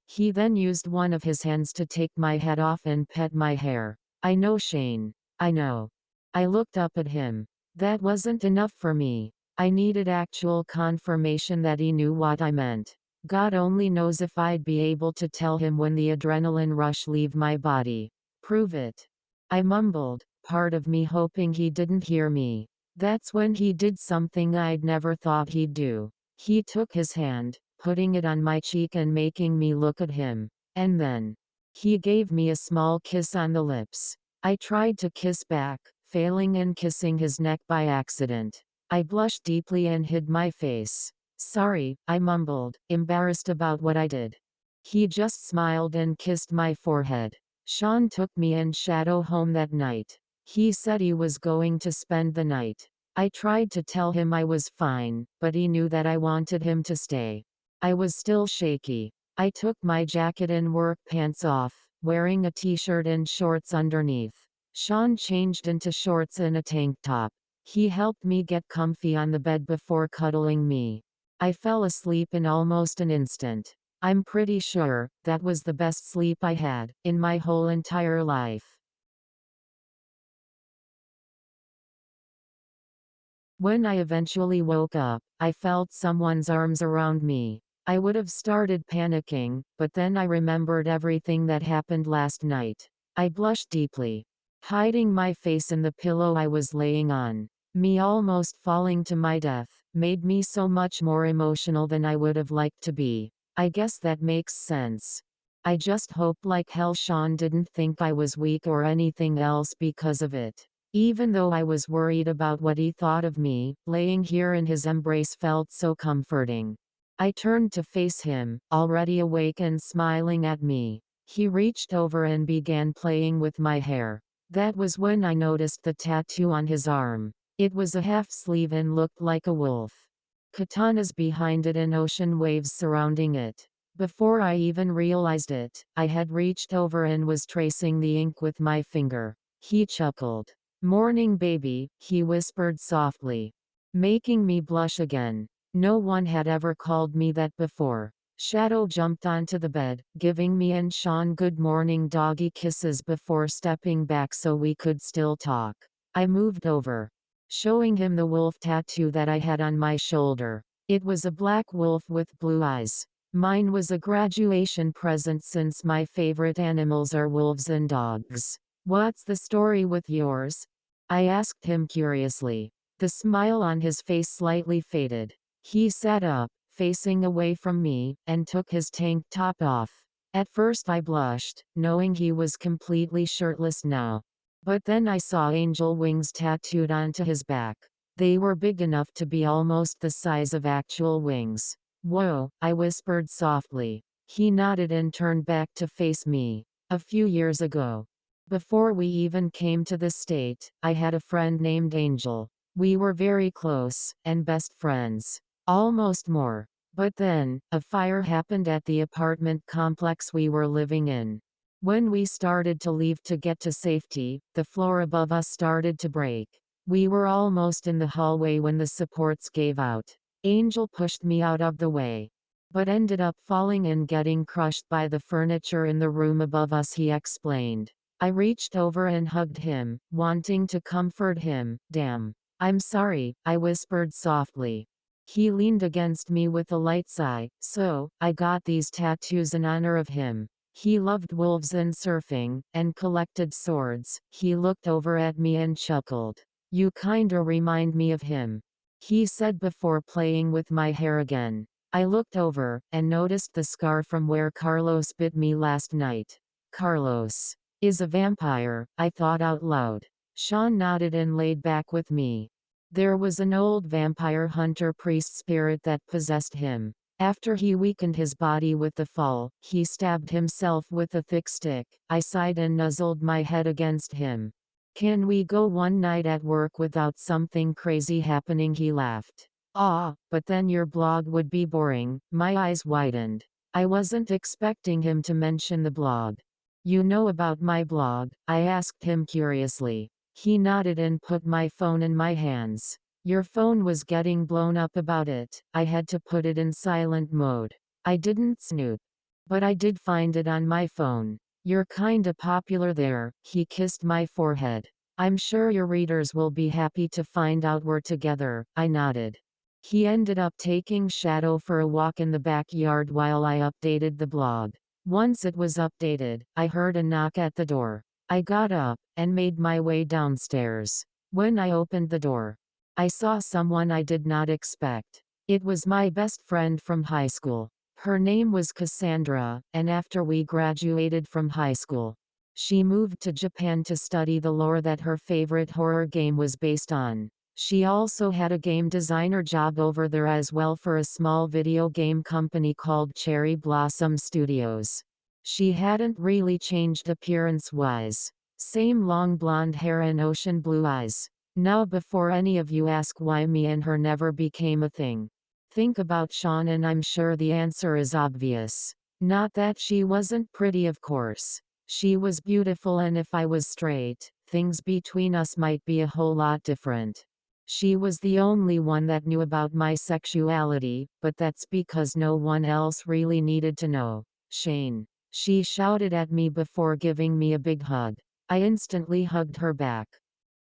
He then used one of his hands to take my head off and pet my hair. I know, Shane. I know. I looked up at him. That wasn't enough for me. I needed actual confirmation that he knew what I meant. God only knows if I'd be able to tell him when the adrenaline rush leave my body. Prove it. I mumbled, part of me hoping he didn't hear me. That's when he did something I'd never thought he'd do. He took his hand, putting it on my cheek and making me look at him. And then, he gave me a small kiss on the lips. I tried to kiss back, failing and kissing his neck by accident. I blushed deeply and hid my face. Sorry, I mumbled, embarrassed about what I did. He just smiled and kissed my forehead. Sean took me and Shadow home that night. He said he was going to spend the night. I tried to tell him I was fine, but he knew that I wanted him to stay. I was still shaky. I took my jacket and work pants off, wearing a t-shirt and shorts underneath. Sean changed into shorts and a tank top. He helped me get comfy on the bed before cuddling me. I fell asleep in almost an instant. I'm pretty sure that was the best sleep I had in my whole entire life. When I eventually woke up, I felt someone's arms around me. I would have started panicking, but then I remembered everything that happened last night. I blushed deeply, hiding my face in the pillow I was laying on. Me almost falling to my death made me so much more emotional than I would have liked to be. I guess that makes sense. I just hope like hell Sean didn't think I was weak or anything else because of it. Even though I was worried about what he thought of me, laying here in his embrace felt so comforting. I turned to face him, already awake and smiling at me. He reached over and began playing with my hair. That was when I noticed the tattoo on his arm. It was a half sleeve and looked like a wolf. Katanas behind it and ocean waves surrounding it. Before I even realized it, I had reached over and was tracing the ink with my finger. He chuckled. Morning, baby, he whispered softly, making me blush again. No one had ever called me that before. Shadow jumped onto the bed, giving me and Sean good morning doggy kisses before stepping back so we could still talk. I moved over, showing him the wolf tattoo that I had on my shoulder. It was a black wolf with blue eyes. Mine was a graduation present since my favorite animals are wolves and dogs. What's the story with yours? I asked him curiously. The smile on his face slightly faded. He sat up, facing away from me, and took his tank top off. At first I blushed, knowing he was completely shirtless now. But then I saw angel wings tattooed onto his back. They were big enough to be almost the size of actual wings. Whoa, I whispered softly. He nodded and turned back to face me. A few years ago, before we even came to the state, I had a friend named Angel. We were very close, and best friends. Almost more. But then, a fire happened at the apartment complex we were living in. When we started to leave to get to safety, the floor above us started to break. We were almost in the hallway when the supports gave out. Angel pushed me out of the way, but ended up falling and getting crushed by the furniture in the room above us, he explained. I reached over and hugged him, wanting to comfort him. Damn. I'm sorry, I whispered softly. He leaned against me with a light sigh. So, I got these tattoos in honor of him. He loved wolves and surfing, and collected swords. He looked over at me and chuckled. You kinda remind me of him, he said before playing with my hair again. I looked over, and noticed the scar from where Carlos bit me last night. Carlos is a vampire, I thought out loud. Sean nodded and laid back with me. There was an old vampire hunter priest spirit that possessed him. After he weakened his body with the fall, he stabbed himself with a thick stick. I sighed and nuzzled my head against him. Can we go one night at work without something crazy happening? He laughed. But then your blog would be boring. My eyes widened. I wasn't expecting him to mention the blog. You know about my blog? I asked him curiously. He nodded and put my phone in my hands. Your phone was getting blown up about it. I had to put it in silent mode. I didn't snoop, but I did find it on my phone. You're kinda popular there. He kissed my forehead. I'm sure your readers will be happy to find out we're together. I nodded. He ended up taking Shadow for a walk in the backyard while I updated the blog. Once it was updated, I heard a knock at the door. I got up, and made my way downstairs. When I opened the door, I saw someone I did not expect. It was my best friend from high school. Her name was Cassandra, and after we graduated from high school, she moved to Japan to study the lore that her favorite horror game was based on. She also had a game designer job over there as well for a small video game company called Cherry Blossom Studios. She hadn't really changed appearance-wise. Same long blonde hair and ocean blue eyes. Now before any of you ask why me and her never became a thing, think about Sean and I'm sure the answer is obvious. Not that she wasn't pretty, of course. She was beautiful, and if I was straight, things between us might be a whole lot different. She was the only one that knew about my sexuality, but that's because no one else really needed to know. Shane. She shouted at me before giving me a big hug. I instantly hugged her back.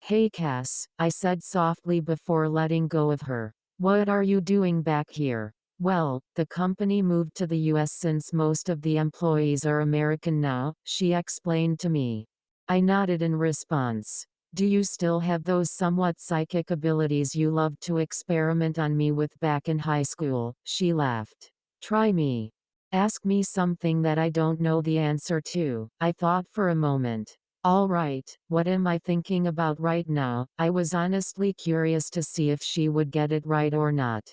Hey Cass, I said softly before letting go of her. What are you doing back here? Well, the company moved to the US since most of the employees are American now, she explained to me. I nodded in response. Do you still have those somewhat psychic abilities you loved to experiment on me with back in high school? She laughed. Try me. Ask me something that I don't know the answer to. I thought for a moment. All right, what am I thinking about right now? I was honestly curious to see if she would get it right or not.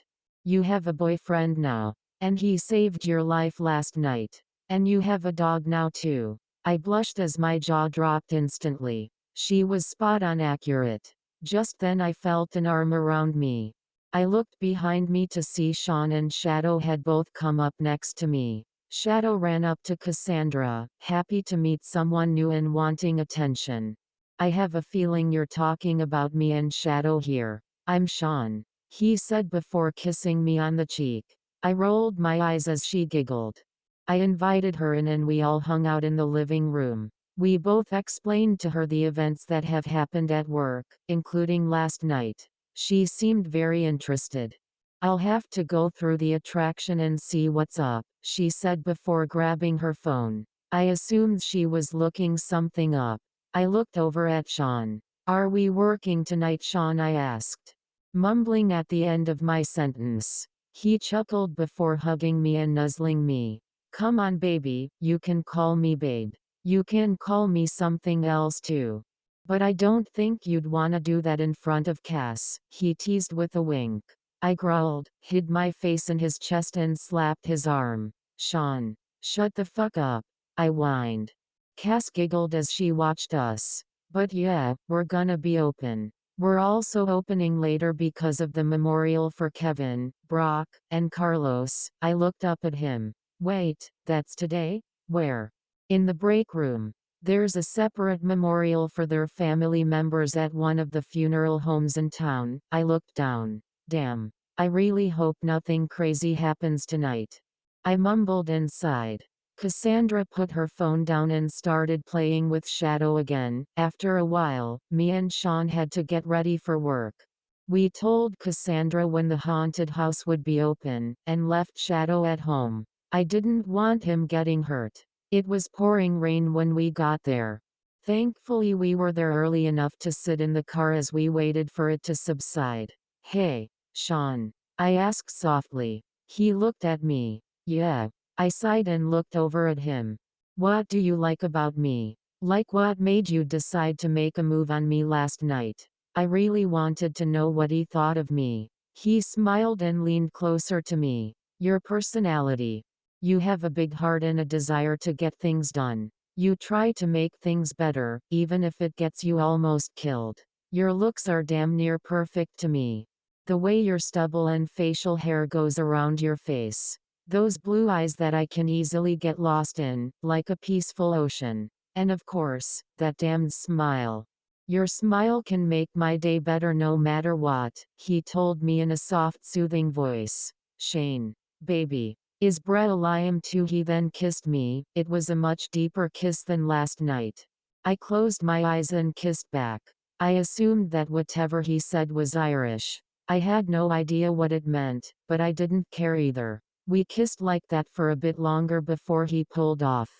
You have a boyfriend now, and he saved your life last night. And you have a dog now too. I blushed as my jaw dropped instantly. She was spot on accurate. Just then I felt an arm around me. I looked behind me to see Sean and Shadow had both come up next to me. Shadow ran up to Cassandra, happy to meet someone new and wanting attention. I have a feeling you're talking about me and Shadow here. I'm Sean, he said before kissing me on the cheek. I rolled my eyes as she giggled. I invited her in and we all hung out in the living room. We both explained to her the events that have happened at work, including last night. She seemed very interested. I'll have to go through the attraction and see what's up, she said before grabbing her phone. I assumed she was looking something up. I looked over at Sean. Are we working tonight, Sean? I asked, mumbling at the end of my sentence. He chuckled before hugging me and nuzzling me. Come on, baby, you can call me babe. You can call me something else too. But I don't think you'd wanna do that in front of Cass, he teased with a wink. I growled, hid my face in his chest and slapped his arm. Sean, shut the fuck up, I whined. Cass giggled as she watched us. But yeah, we're gonna be open. We're also opening later because of the memorial for Kevin, Brock, and Carlos. I looked up at him. Wait, that's today? Where? In the break room. There's a separate memorial for their family members at one of the funeral homes in town. I looked down. Damn. I really hope nothing crazy happens tonight. I mumbled and sighed. Cassandra put her phone down and started playing with Shadow again. After a while, me and Sean had to get ready for work. We told Cassandra when the haunted house would be open, and left Shadow at home. I didn't want him getting hurt. It was pouring rain when we got there. Thankfully we were there early enough to sit in the car as we waited for it to subside. Hey, Sean, I asked softly. He looked at me. Yeah. I sighed and looked over at him. What do you like about me? Like what made you decide to make a move on me last night? I really wanted to know what he thought of me. He smiled and leaned closer to me. Your personality. You have a big heart and a desire to get things done. You try to make things better, even if it gets you almost killed. Your looks are damn near perfect to me. The way your stubble and facial hair goes around your face. Those blue eyes that I can easily get lost in, like a peaceful ocean. And of course, that damned smile. Your smile can make my day better no matter what, he told me in a soft, soothing voice. Shane. Baby. Is Brett alive too? He then kissed me. It was a much deeper kiss than last night. I closed my eyes and kissed back. I assumed that whatever he said was Irish. I had no idea what it meant, but I didn't care either. We kissed like that for a bit longer before he pulled off.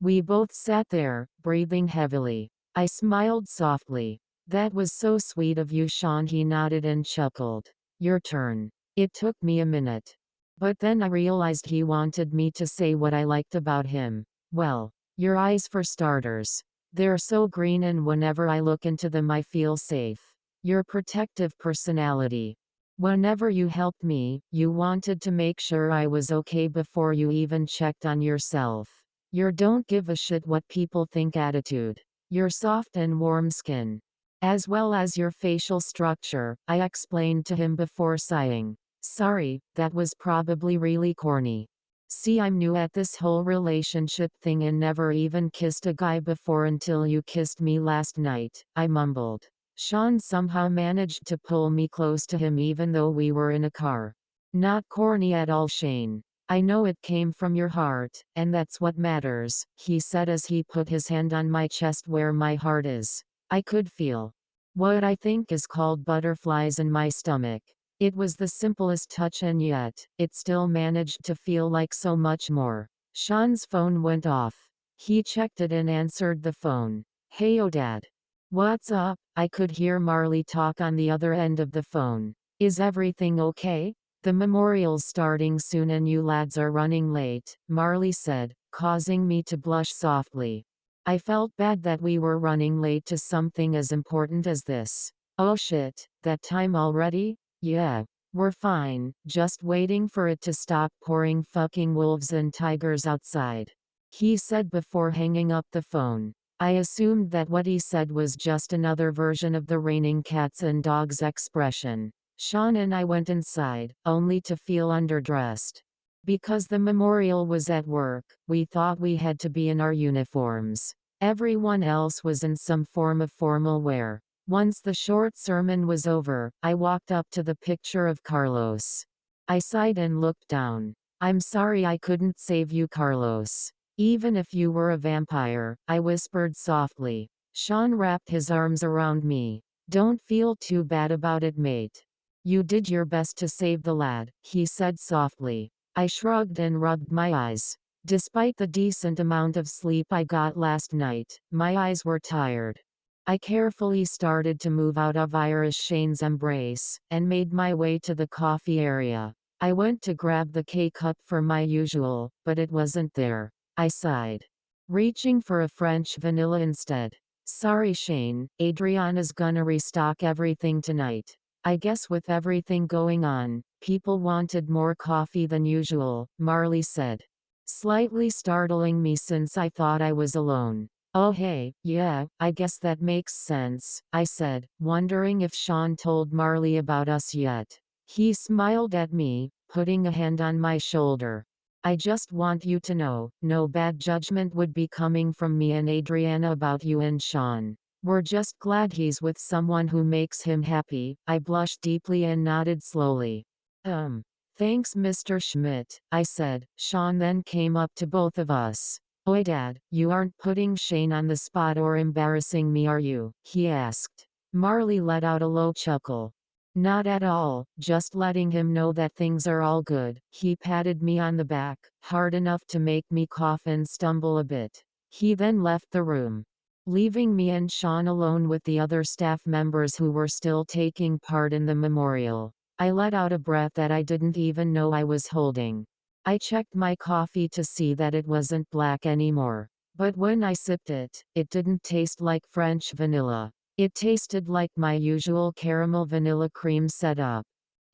We both sat there, breathing heavily. I smiled softly. That was so sweet of you, Sean. He nodded and chuckled. Your turn. It took me a minute. But then I realized he wanted me to say what I liked about him. Well, your eyes for starters. They're so green and whenever I look into them I feel safe. Your protective personality. Whenever you helped me, you wanted to make sure I was okay before you even checked on yourself. Your don't give a shit what people think attitude. Your soft and warm skin. As well as your facial structure, I explained to him before sighing. Sorry, that was probably really corny. See, I'm new at this whole relationship thing and never even kissed a guy before until you kissed me last night, I mumbled. Sean somehow managed to pull me close to him even though we were in a car. Not corny at all, Shane. I know it came from your heart, and that's what matters, he said as he put his hand on my chest where my heart is. I could feel what I think is called butterflies in my stomach. It was the simplest touch and yet, it still managed to feel like so much more. Sean's phone went off. He checked it and answered the phone. Heyo Dad. What's up? I could hear Marley talk on the other end of the phone. Is everything okay? The memorial's starting soon and you lads are running late, Marley said, causing me to blush softly. I felt bad that we were running late to something as important as this. Oh shit, that time already? Yeah. We're fine, just waiting for it to stop pouring fucking wolves and tigers outside. He said before hanging up the phone. I assumed that what he said was just another version of the raining cats and dogs expression. Sean and I went inside, only to feel underdressed. Because the memorial was at work, we thought we had to be in our uniforms. Everyone else was in some form of formal wear. Once the short sermon was over, I walked up to the picture of Carlos. I sighed and looked down. I'm sorry I couldn't save you, Carlos. Even if you were a vampire, I whispered softly. Sean wrapped his arms around me. Don't feel too bad about it, mate. You did your best to save the lad, he said softly. I shrugged and rubbed my eyes. Despite the decent amount of sleep I got last night, my eyes were tired. I carefully started to move out of Irish Shane's embrace, and made my way to the coffee area. I went to grab the K-cup for my usual, but it wasn't there. I sighed. Reaching for a French vanilla instead. Sorry Shane, Adriana's gonna restock everything tonight. I guess with everything going on, people wanted more coffee than usual, Marley said. Slightly startling me since I thought I was alone. Oh hey, yeah, I guess that makes sense, I said, wondering if Sean told Marley about us yet. He smiled at me, putting a hand on my shoulder. I just want you to know, no bad judgment would be coming from me and Adriana about you and Sean. We're just glad he's with someone who makes him happy. I blushed deeply and nodded slowly. Thanks Mr. Schmidt, I said. Sean then came up to both of us. Oi Dad, you aren't putting Shane on the spot or embarrassing me, are you? He asked. Marley let out a low chuckle. Not at all, just letting him know that things are all good. He patted me on the back, hard enough to make me cough and stumble a bit. He then left the room, leaving me and Sean alone with the other staff members who were still taking part in the memorial. I let out a breath that I didn't even know I was holding. I checked my coffee to see that it wasn't black anymore. But when I sipped it, it didn't taste like French vanilla. It tasted like my usual caramel vanilla cream setup.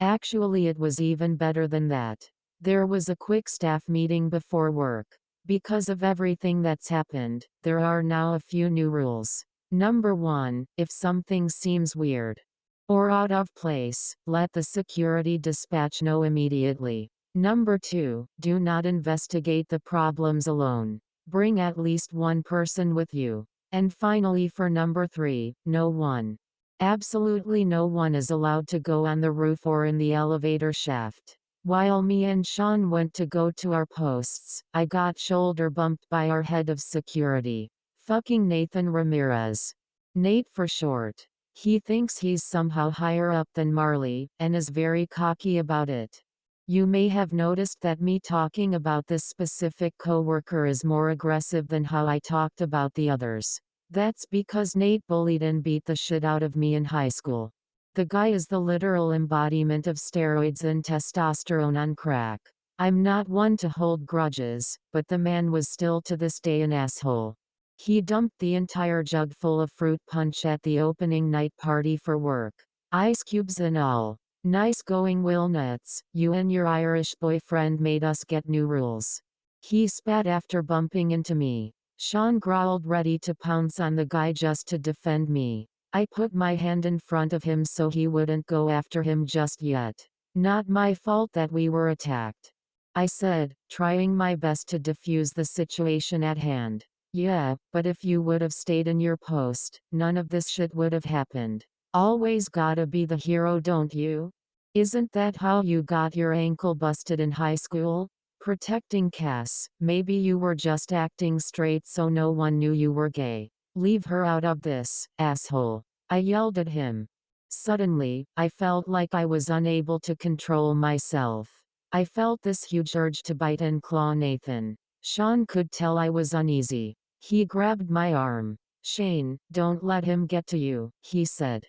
Actually, it was even better than that. There was a quick staff meeting before work. Because of everything that's happened, there are now a few new rules. Number 1, if something seems weird or out of place, let the security dispatch know immediately. Number 2, do not investigate the problems alone. Bring at least one person with you. And finally for number 3, no one, absolutely no one is allowed to go on the roof or in the elevator shaft. While me and Sean went to go to our posts, I got shoulder bumped by our head of security. Fucking Nathan Ramirez. Nate for short. He thinks he's somehow higher up than Marley, and is very cocky about it. You may have noticed that me talking about this specific coworker is more aggressive than how I talked about the others. That's because Nate bullied and beat the shit out of me in high school. The guy is the literal embodiment of steroids and testosterone on crack. I'm not one to hold grudges, but the man was still to this day an asshole. He dumped the entire jug full of fruit punch at the opening night party for work. Ice cubes and all. Nice going, Will Nuts. You and your Irish boyfriend made us get new rules. He spat after bumping into me. Sean growled, ready to pounce on the guy just to defend me. I put my hand in front of him so he wouldn't go after him just yet. Not my fault that we were attacked, I said, trying my best to defuse the situation at hand. Yeah, but if you would have stayed in your post, none of this shit would have happened. Always gotta be the hero, don't you? Isn't that how you got your ankle busted in high school? Protecting Cass. Maybe you were just acting straight so no one knew you were gay. Leave her out of this, asshole. I yelled at him. Suddenly, I felt like I was unable to control myself. I felt this huge urge to bite and claw Nathan. Sean could tell I was uneasy. He grabbed my arm. Shane, don't let him get to you, he said,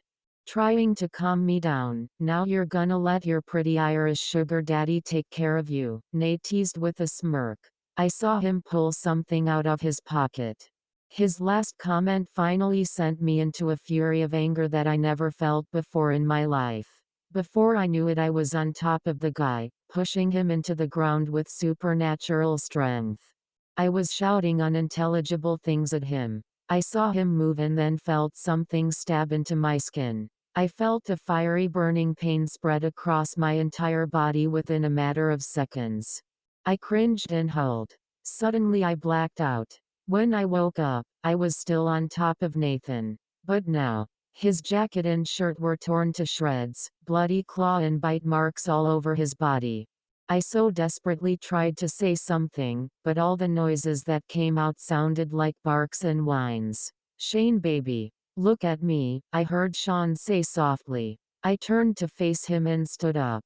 trying to calm me down. Now you're gonna let your pretty Irish sugar daddy take care of you, Nate teased with a smirk. I saw him pull something out of his pocket. His last comment finally sent me into a fury of anger that I never felt before in my life. Before I knew it, I was on top of the guy, pushing him into the ground with supernatural strength. I was shouting unintelligible things at him. I saw him move and then felt something stab into my skin. I felt a fiery burning pain spread across my entire body within a matter of seconds. I cringed and howled. Suddenly I blacked out. When I woke up, I was still on top of Nathan. But now, his jacket and shirt were torn to shreds, bloody claw and bite marks all over his body. I so desperately tried to say something, but all the noises that came out sounded like barks and whines. "Shane baby, look at me," I heard Sean say softly. I turned to face him and stood up.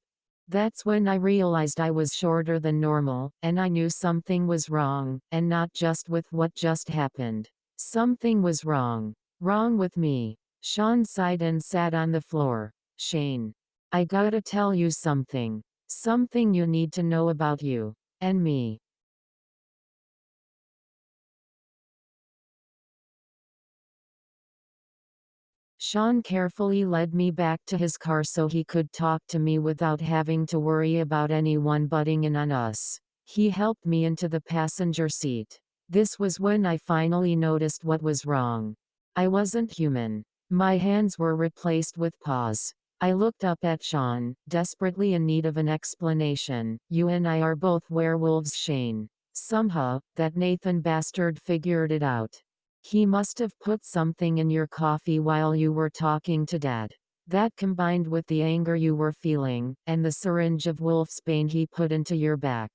That's when I realized I was shorter than normal, and I knew something was wrong, and not just with what just happened. Something was wrong. Wrong with me. Sean sighed and sat on the floor. "Shane, I gotta tell you something. Something you need to know about you and me." Sean carefully led me back to his car so he could talk to me without having to worry about anyone butting in on us. He helped me into the passenger seat. This was when I finally noticed what was wrong. I wasn't human. My hands were replaced with paws. I looked up at Sean, desperately in need of an explanation. "You and I are both werewolves, Shane." Somehow, that Nathan bastard figured it out. He must have put something in your coffee while you were talking to Dad. That combined with the anger you were feeling, and the syringe of wolfsbane he put into your back,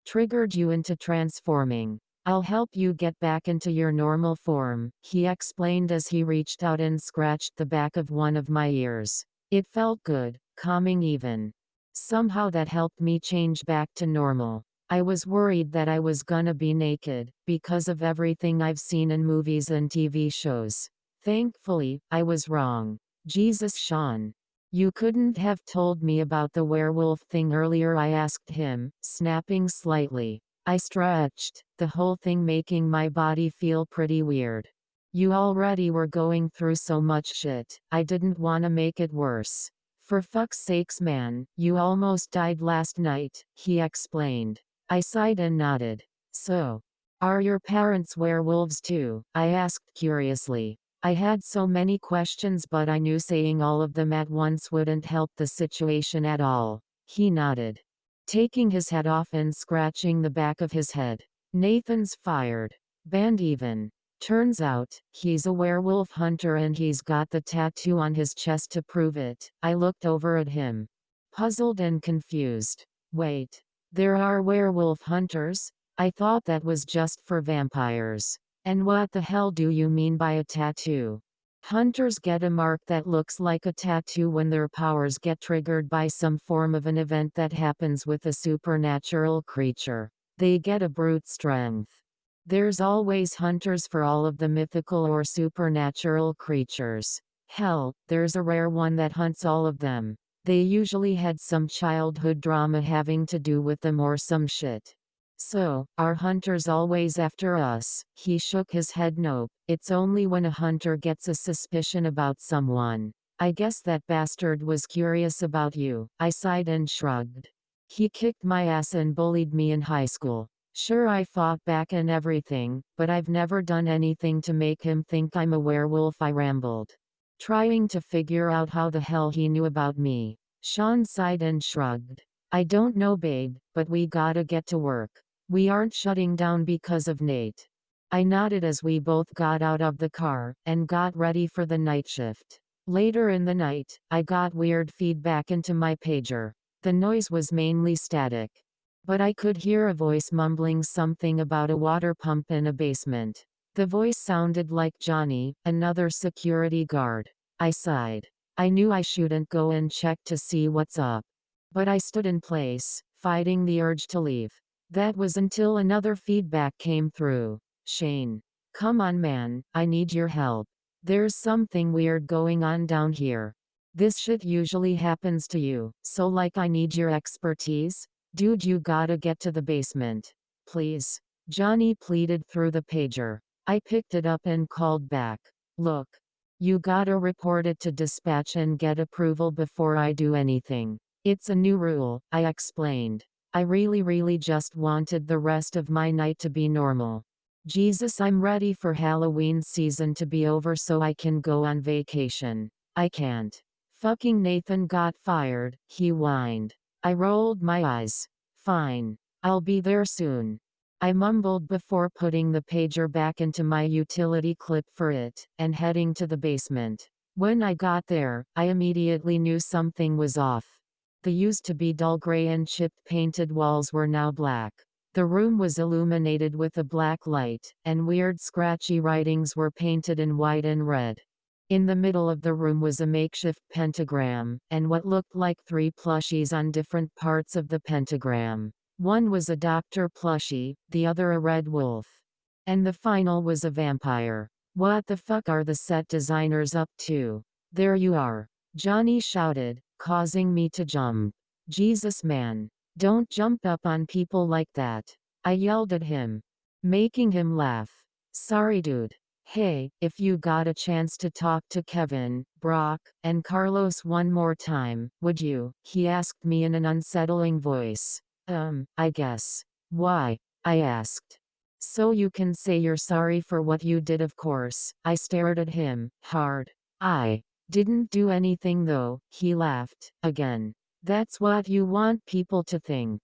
triggered you into transforming. "I'll help you get back into your normal form," he explained as he reached out and scratched the back of one of my ears. It felt good, calming even. Somehow that helped me change back to normal. I was worried that I was gonna be naked, because of everything I've seen in movies and TV shows. Thankfully, I was wrong. "Jesus, Sean. You couldn't have told me about the werewolf thing earlier?" I asked him, snapping slightly. I stretched, the whole thing making my body feel pretty weird. "You already were going through so much shit, I didn't wanna make it worse. For fuck's sakes man, you almost died last night," he explained. I sighed and nodded. "So, are your parents werewolves too?" I asked curiously. I had so many questions, but I knew saying all of them at once wouldn't help the situation at all. He nodded, taking his hat off and scratching the back of his head. "Nathan's fired. Banned even. Turns out, he's a werewolf hunter and he's got the tattoo on his chest to prove it." I looked over at him, puzzled and confused. "Wait. There are werewolf hunters? I thought that was just for vampires. And what the hell do you mean by a tattoo?" "Hunters get a mark that looks like a tattoo when their powers get triggered by some form of an event that happens with a supernatural creature. They get a brute strength. There's always hunters for all of the mythical or supernatural creatures. Hell, there's a rare one that hunts all of them. They usually had some childhood drama having to do with them or some shit. So, are hunters always after us?" He shook his head. "Nope, it's only when a hunter gets a suspicion about someone." "I guess that bastard was curious about you," I sighed and shrugged. "He kicked my ass and bullied me in high school. Sure, I fought back and everything, but I've never done anything to make him think I'm a werewolf," I rambled, trying to figure out how the hell he knew about me. Sean sighed and shrugged. "I don't know babe, but we gotta get to work. We aren't shutting down because of Nate." I nodded as we both got out of the car, and got ready for the night shift. Later in the night, I got weird feedback into my pager. The noise was mainly static, but I could hear a voice mumbling something about a water pump in a basement. The voice sounded like Johnny, another security guard. I sighed. I knew I shouldn't go and check to see what's up, but I stood in place, fighting the urge to leave. That was until another feedback came through. "Shane. Come on man, I need your help. There's something weird going on down here. This shit usually happens to you, so like I need your expertise. Dude, you gotta get to the basement. Please." Johnny pleaded through the pager. I picked it up and called back. "Look. You gotta report it to dispatch and get approval before I do anything. It's a new rule," I explained. I really just wanted the rest of my night to be normal. Jesus, I'm ready for Halloween season to be over so I can go on vacation. I can't. "Fucking Nathan got fired," he whined. I rolled my eyes. "Fine. I'll be there soon." I mumbled before putting the pager back into my utility clip for it, and heading to the basement. When I got there, I immediately knew something was off. The used to be dull gray and chipped painted walls were now black. The room was illuminated with a black light, and weird scratchy writings were painted in white and red. In the middle of the room was a makeshift pentagram, and what looked like 3 plushies on different parts of the pentagram. One was a doctor plushie, the other a red wolf. And the final was a vampire. What the fuck are the set designers up to? There you are. Johnny shouted, causing me to jump. Jesus man. Don't jump up on people like that. I yelled at him, making him laugh. Sorry dude. Hey, if you got a chance to talk to Kevin, Brock, and Carlos one more time, would you? He asked me in an unsettling voice. I guess. Why? I asked. So you can say you're sorry for what you did, of course. I stared at him, hard. I didn't do anything though, he laughed, again. That's what you want people to think.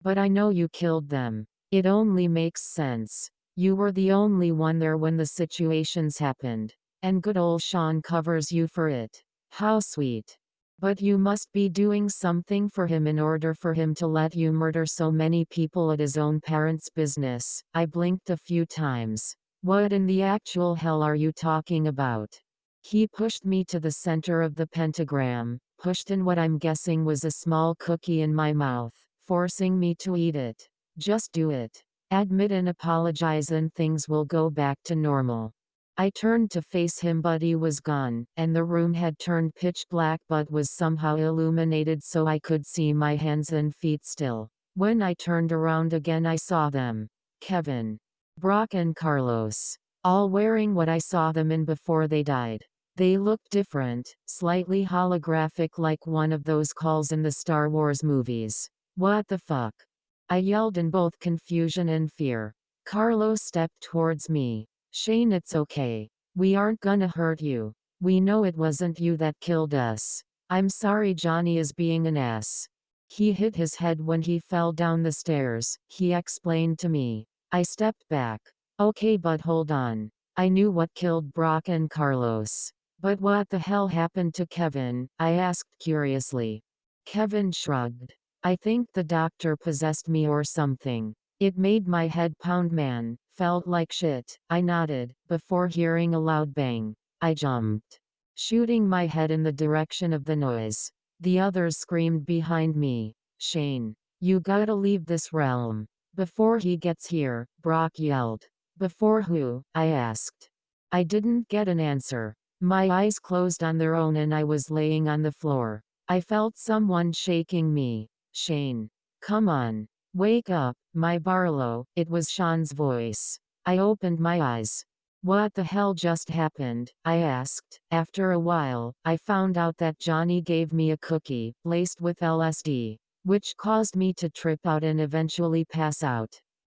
But I know you killed them. It only makes sense. You were the only one there when the situations happened. And good old Sean covers you for it. How sweet. But you must be doing something for him in order for him to let you murder so many people at his own parents' business. I blinked a few times. What in the actual hell are you talking about? He pushed me to the center of the pentagram, pushed in what I'm guessing was a small cookie in my mouth, forcing me to eat it. Just do it. Admit and apologize and things will go back to normal. I turned to face him but he was gone, and the room had turned pitch black but was somehow illuminated so I could see my hands and feet still. When I turned around again I saw them. Kevin, Brock and Carlos. All wearing what I saw them in before they died. They looked different, slightly holographic like one of those calls in the Star Wars movies. What the fuck? I yelled in both confusion and fear. Carlos stepped towards me. Shane, it's okay. We aren't gonna hurt you. We know it wasn't you that killed us. I'm sorry Johnny is being an ass. He hit his head when he fell down the stairs, he explained to me. I stepped back. Okay, but hold on. I knew what killed Brock and Carlos. But what the hell happened to Kevin? I asked curiously. Kevin shrugged. I think the doctor possessed me or something. It made my head pound, man. Felt like shit. I nodded, before hearing a loud bang. I jumped, shooting my head in the direction of the noise. The others screamed behind me. Shane, you gotta leave this realm. Before he gets here, Brock yelled. Before who? I asked. I didn't get an answer. My eyes closed on their own and I was laying on the floor. I felt someone shaking me. Shane, come on. Wake up, my Barlow. It was Sean's voice. I opened my eyes. What the hell just happened? I asked. After a while, I found out that Johnny gave me a cookie, laced with LSD, which caused me to trip out and eventually pass out.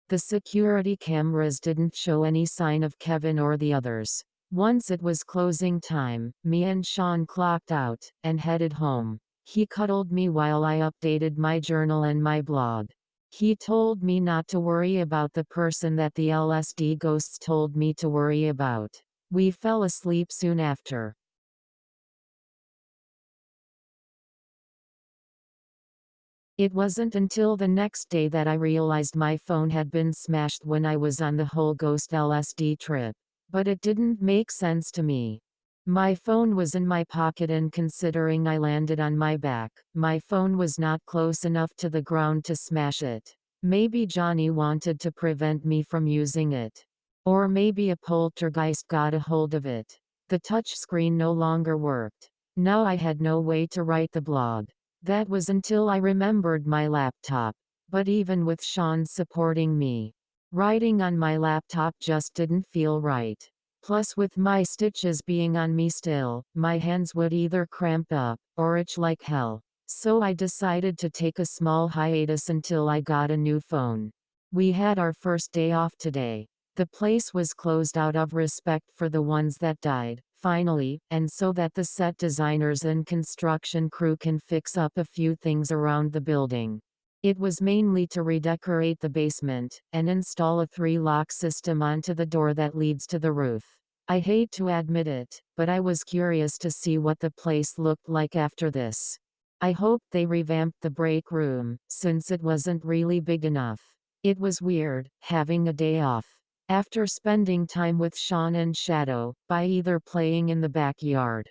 The security cameras didn't show any sign of Kevin or the others. Once it was closing time, me and Sean clocked out, and headed home. He cuddled me while I updated my journal and my blog. He told me not to worry about the person that the LSD ghosts told me to worry about. We fell asleep soon after. It wasn't until the next day that I realized my phone had been smashed when I was on the whole ghost LSD trip. But it didn't make sense to me. My phone was in my pocket and considering I landed on my back, my phone was not close enough to the ground to smash it. Maybe Johnny wanted to prevent me from using it. Or maybe a poltergeist got a hold of it. The touch screen no longer worked. Now I had no way to write the blog. That was until I remembered my laptop. But even with Sean supporting me, writing on my laptop just didn't feel right. Plus with my stitches being on me still, my hands would either cramp up, or itch like hell. So I decided to take a small hiatus until I got a new phone. We had our first day off today. The place was closed out of respect for the ones that died, finally, and so that the set designers and construction crew can fix up a few things around the building. It was mainly to redecorate the basement, and install a 3-lock system onto the door that leads to the roof. I hate to admit it, but I was curious to see what the place looked like after this. I hoped they revamped the break room, since it wasn't really big enough. It was weird, having a day off. After spending time with Sean and Shadow, by either playing in the backyard,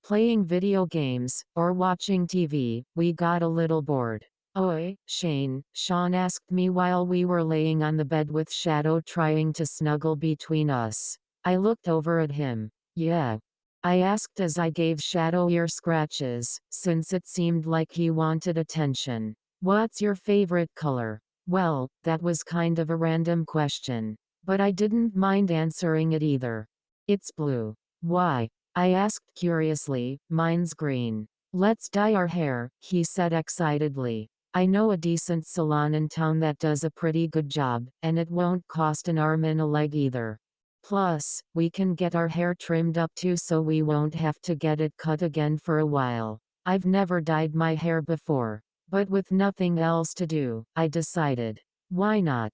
playing video games, or watching TV, we got a little bored. "Oi, Shane," Sean asked me while we were laying on the bed with Shadow trying to snuggle between us. I looked over at him. "Yeah?" I asked as I gave Shadow ear scratches, since it seemed like he wanted attention. "What's your favorite color?" Well, that was kind of a random question. But I didn't mind answering it either. "It's blue." "Why?" I asked curiously. "Mine's green." "Let's dye our hair," he said excitedly. "I know a decent salon in town that does a pretty good job, and it won't cost an arm and a leg either. Plus, we can get our hair trimmed up too so we won't have to get it cut again for a while." I've never dyed my hair before. But with nothing else to do, I decided, why not?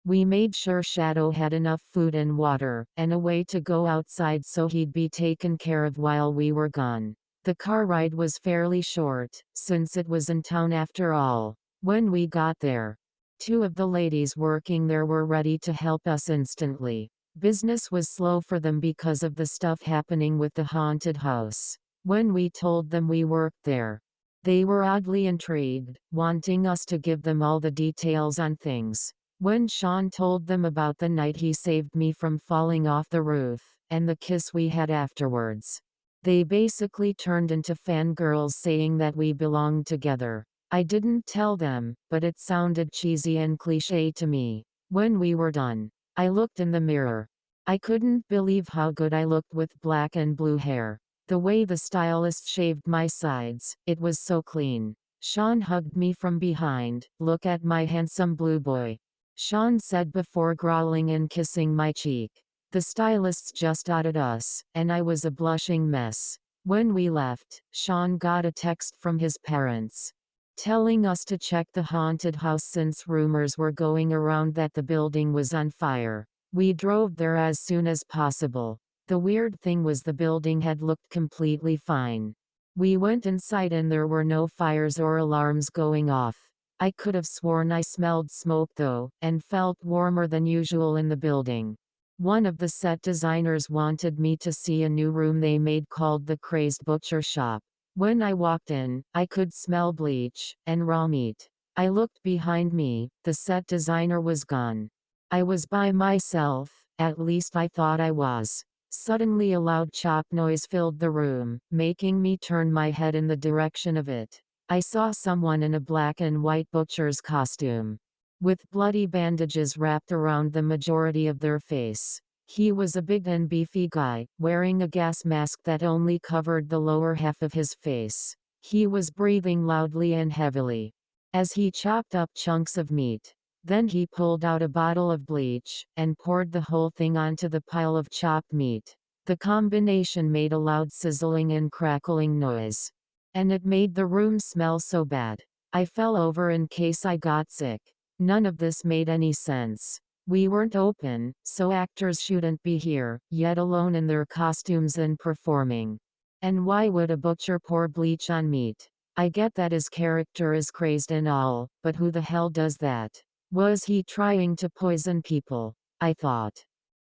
We made sure Shadow had enough food and water, and a way to go outside so he'd be taken care of while we were gone. The car ride was fairly short, since it was in town after all. When we got there, 2 of the ladies working there were ready to help us instantly. Business was slow for them because of the stuff happening with the haunted house. When we told them we worked there, they were oddly intrigued, wanting us to give them all the details on things. When Sean told them about the night he saved me from falling off the roof, and the kiss we had afterwards, they basically turned into fangirls saying that we belonged together. I didn't tell them, but it sounded cheesy and cliché to me. When we were done, I looked in the mirror. I couldn't believe how good I looked with black and blue hair. The way the stylist shaved my sides, it was so clean. Sean hugged me from behind. "Look at my handsome blue boy," Sean said before growling and kissing my cheek. The stylists just outed us, and I was a blushing mess. When we left, Sean got a text from his parents, telling us to check the haunted house since rumors were going around that the building was on fire. We drove there as soon as possible. The weird thing was the building had looked completely fine. We went inside and there were no fires or alarms going off. I could have sworn I smelled smoke though, and felt warmer than usual in the building. One of the set designers wanted me to see a new room they made called the Crazed Butcher Shop. When I walked in, I could smell bleach and raw meat. I looked behind me. The set designer was gone. I was by myself, at least I thought I was. Suddenly a loud chop noise filled the room, making me turn my head in the direction of it. I saw someone in a black and white butcher's costume, with bloody bandages wrapped around the majority of their face. He was a big and beefy guy, wearing a gas mask that only covered the lower half of his face. He was breathing loudly and heavily as he chopped up chunks of meat. Then he pulled out a bottle of bleach, and poured the whole thing onto the pile of chopped meat. The combination made a loud sizzling and crackling noise. And it made the room smell so bad. I fell over in case I got sick. None of this made any sense. We weren't open, so actors shouldn't be here, yet alone in their costumes and performing. And why would a butcher pour bleach on meat? I get that his character is crazed and all, but who the hell does that? Was he trying to poison people? I thought.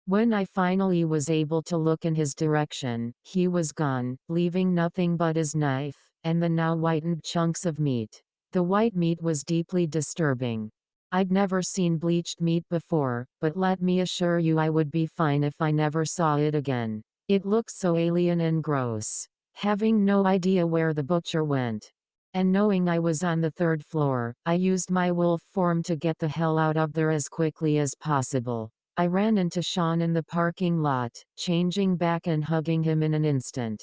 When I finally was able to look in his direction, he was gone, leaving nothing but his knife, and the now whitened chunks of meat. The white meat was deeply disturbing. I'd never seen bleached meat before, but let me assure you I would be fine if I never saw it again. It looked so alien and gross. Having no idea where the butcher went, and knowing I was on the 3rd floor, I used my wolf form to get the hell out of there as quickly as possible. I ran into Sean in the parking lot, changing back and hugging him in an instant.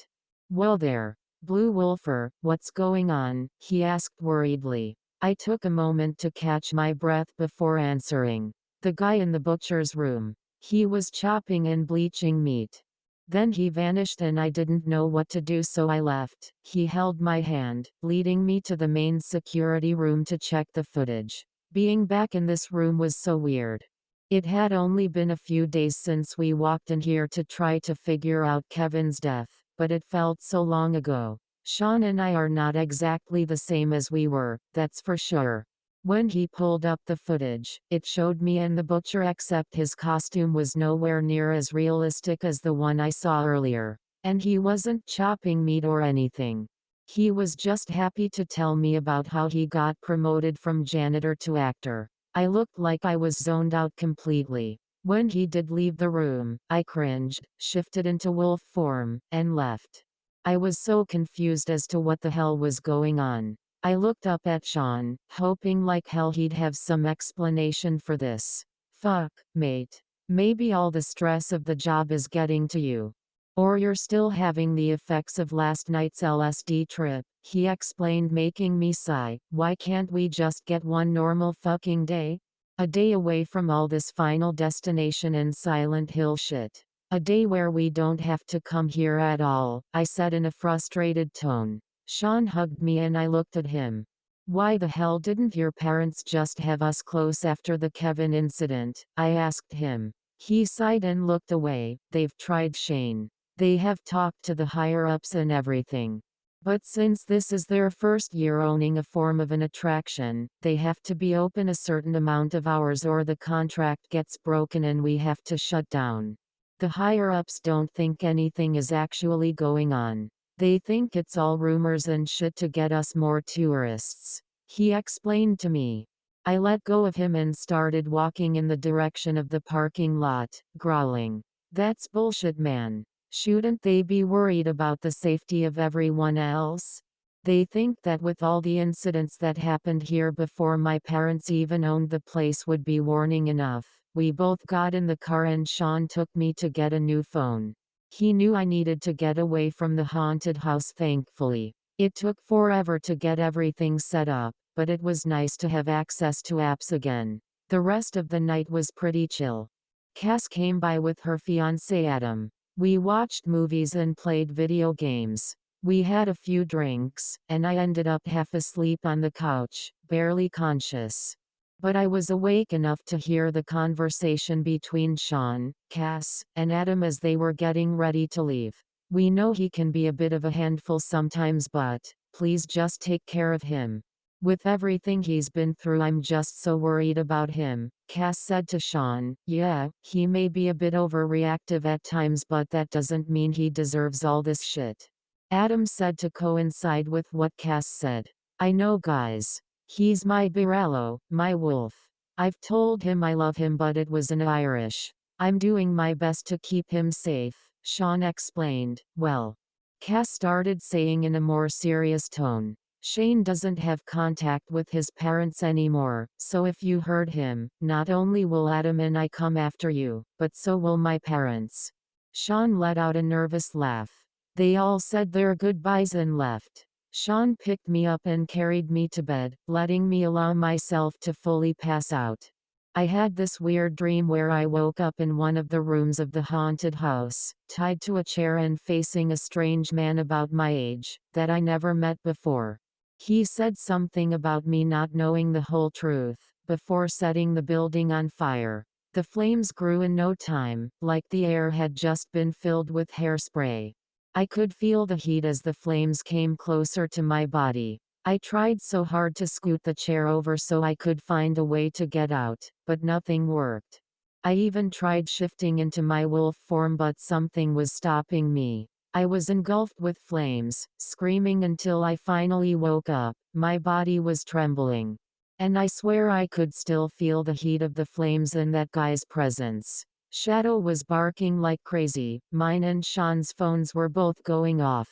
"Whoa there, Blue Wolfer, what's going on?" he asked worriedly. I took a moment to catch my breath before answering. "The guy in the butcher's room. He was chopping and bleaching meat." Then he vanished and I didn't know what to do, so I left. He held my hand, leading me to the main security room to check the footage. Being back in this room was so weird. It had only been a few days since we walked in here to try to figure out Kevin's death, but it felt so long ago. Sean and I are not exactly the same as we were, that's for sure. When he pulled up the footage, it showed me and the butcher, except his costume was nowhere near as realistic as the one I saw earlier. And he wasn't chopping meat or anything. He was just happy to tell me about how he got promoted from janitor to actor. I looked like I was zoned out completely. When he did leave the room, I cringed, shifted into wolf form, and left. I was so confused as to what the hell was going on. I looked up at Sean, hoping like hell he'd have some explanation for this. Fuck, mate. Maybe all the stress of the job is getting to you. Or you're still having the effects of last night's LSD trip, he explained, making me sigh. Why can't we just get one normal fucking day? A day away from all this Final Destination and Silent Hill shit. A day where we don't have to come here at all, I said in a frustrated tone. Sean hugged me and I looked at him. Why the hell didn't your parents just have us close after the Kevin incident? I asked him. He sighed and looked away. They've tried, Shane. They have talked to the higher-ups and everything. But since this is their first year owning a form of an attraction, they have to be open a certain amount of hours or the contract gets broken and we have to shut down. The higher-ups don't think anything is actually going on. They think it's all rumors and shit to get us more tourists. He explained to me. I let go of him and started walking in the direction of the parking lot, growling. That's bullshit, man. Shouldn't they be worried about the safety of everyone else? They think that with all the incidents that happened here before my parents even owned the place would be warning enough. We both got in the car and Sean took me to get a new phone. He knew I needed to get away from the haunted house, thankfully. It took forever to get everything set up, but it was nice to have access to apps again. The rest of the night was pretty chill. Cass came by with her fiancé Adam. We watched movies and played video games. We had a few drinks, and I ended up half asleep on the couch, barely conscious. But I was awake enough to hear the conversation between Sean, Cass, and Adam as they were getting ready to leave. We know he can be a bit of a handful sometimes, but please just take care of him. With everything he's been through, I'm just so worried about him, Cass said to Sean. Yeah, he may be a bit overreactive at times, but that doesn't mean he deserves all this shit. Adam said to coincide with what Cass said. I know, guys. He's my Birello, my wolf. I've told him I love him, but it was in Irish. I'm doing my best to keep him safe, Sean explained. Well, Cass started saying in a more serious tone. Shane doesn't have contact with his parents anymore, so if you hurt him, not only will Adam and I come after you, but so will my parents. Sean let out a nervous laugh. They all said their goodbyes and left. Sean picked me up and carried me to bed, letting me allow myself to fully pass out. I had this weird dream where I woke up in one of the rooms of the haunted house, tied to a chair and facing a strange man about my age, that I never met before. He said something about me not knowing the whole truth, before setting the building on fire. The flames grew in no time, like the air had just been filled with hairspray. I could feel the heat as the flames came closer to my body. I tried so hard to scoot the chair over so I could find a way to get out, but nothing worked. I even tried shifting into my wolf form, but something was stopping me. I was engulfed with flames, screaming until I finally woke up. My body was trembling. And I swear I could still feel the heat of the flames and that guy's presence. Shadow was barking like crazy. Mine and Sean's phones were both going off.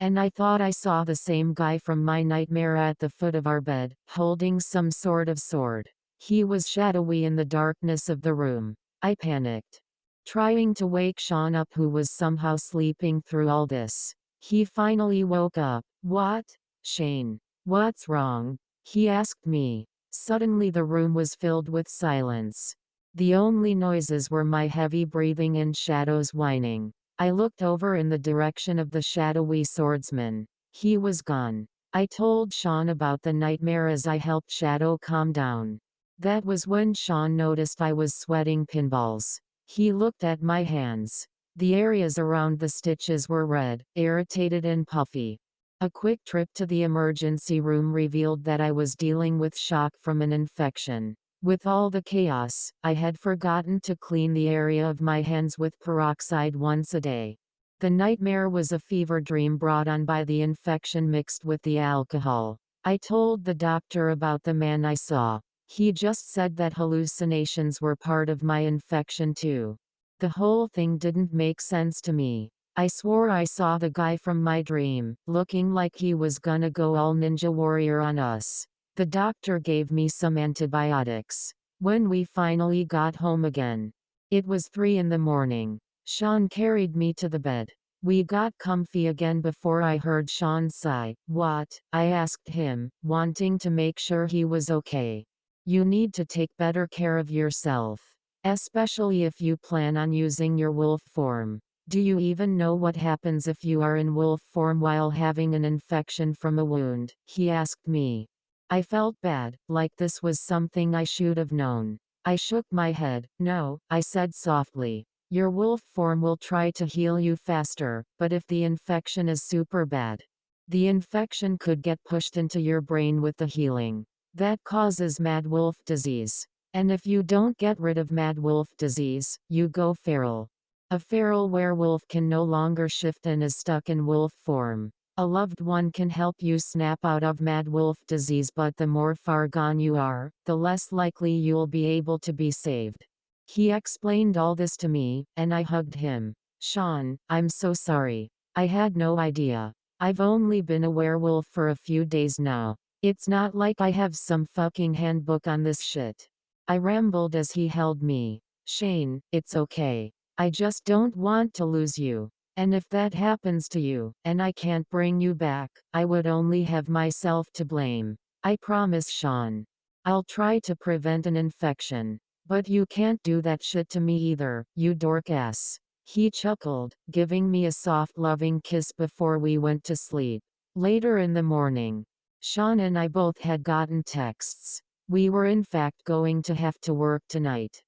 And I thought I saw the same guy from my nightmare at the foot of our bed, holding some sort of sword. He was shadowy in the darkness of the room. I panicked, trying to wake Sean up, who was somehow sleeping through all this. He finally woke up. What? Shane. What's wrong? He asked me. Suddenly the room was filled with silence. The only noises were my heavy breathing and Shadow's whining. I looked over in the direction of the shadowy swordsman. He was gone. I told Sean about the nightmare as I helped Shadow calm down. That was when Sean noticed I was sweating pinballs. He looked at my hands. The areas around the stitches were red, irritated and puffy. A quick trip to the emergency room revealed that I was dealing with shock from an infection. With all the chaos, I had forgotten to clean the area of my hands with peroxide once a day. The nightmare was a fever dream brought on by the infection mixed with the alcohol. I told the doctor about the man I saw. He just said that hallucinations were part of my infection too. The whole thing didn't make sense to me. I swore I saw the guy from my dream, looking like he was gonna go all ninja warrior on us. The doctor gave me some antibiotics. When we finally got home again, it was 3 in the morning. Sean carried me to the bed. We got comfy again before I heard Sean sigh. "What?" I asked him, wanting to make sure he was okay. "You need to take better care of yourself. Especially if you plan on using your wolf form. Do you even know what happens if you are in wolf form while having an infection from a wound?" he asked me. I felt bad, like this was something I should have known. I shook my head. "No," I said softly. "Your wolf form will try to heal you faster, but if the infection is super bad, the infection could get pushed into your brain with the healing. That causes mad wolf disease. And if you don't get rid of mad wolf disease, you go feral. A feral werewolf can no longer shift and is stuck in wolf form. A loved one can help you snap out of mad wolf disease, but the more far gone you are, the less likely you'll be able to be saved." He explained all this to me, and I hugged him. "Sean, I'm so sorry. I had no idea. I've only been a werewolf for a few days now. It's not like I have some fucking handbook on this shit." I rambled as he held me. "Shane, it's okay. I just don't want to lose you. And if that happens to you, and I can't bring you back, I would only have myself to blame. I promise, Sean. I'll try to prevent an infection. But you can't do that shit to me either, you dork ass." He chuckled, giving me a soft loving kiss before we went to sleep. Later in the morning, Sean and I both had gotten texts. We were in fact going to have to work tonight.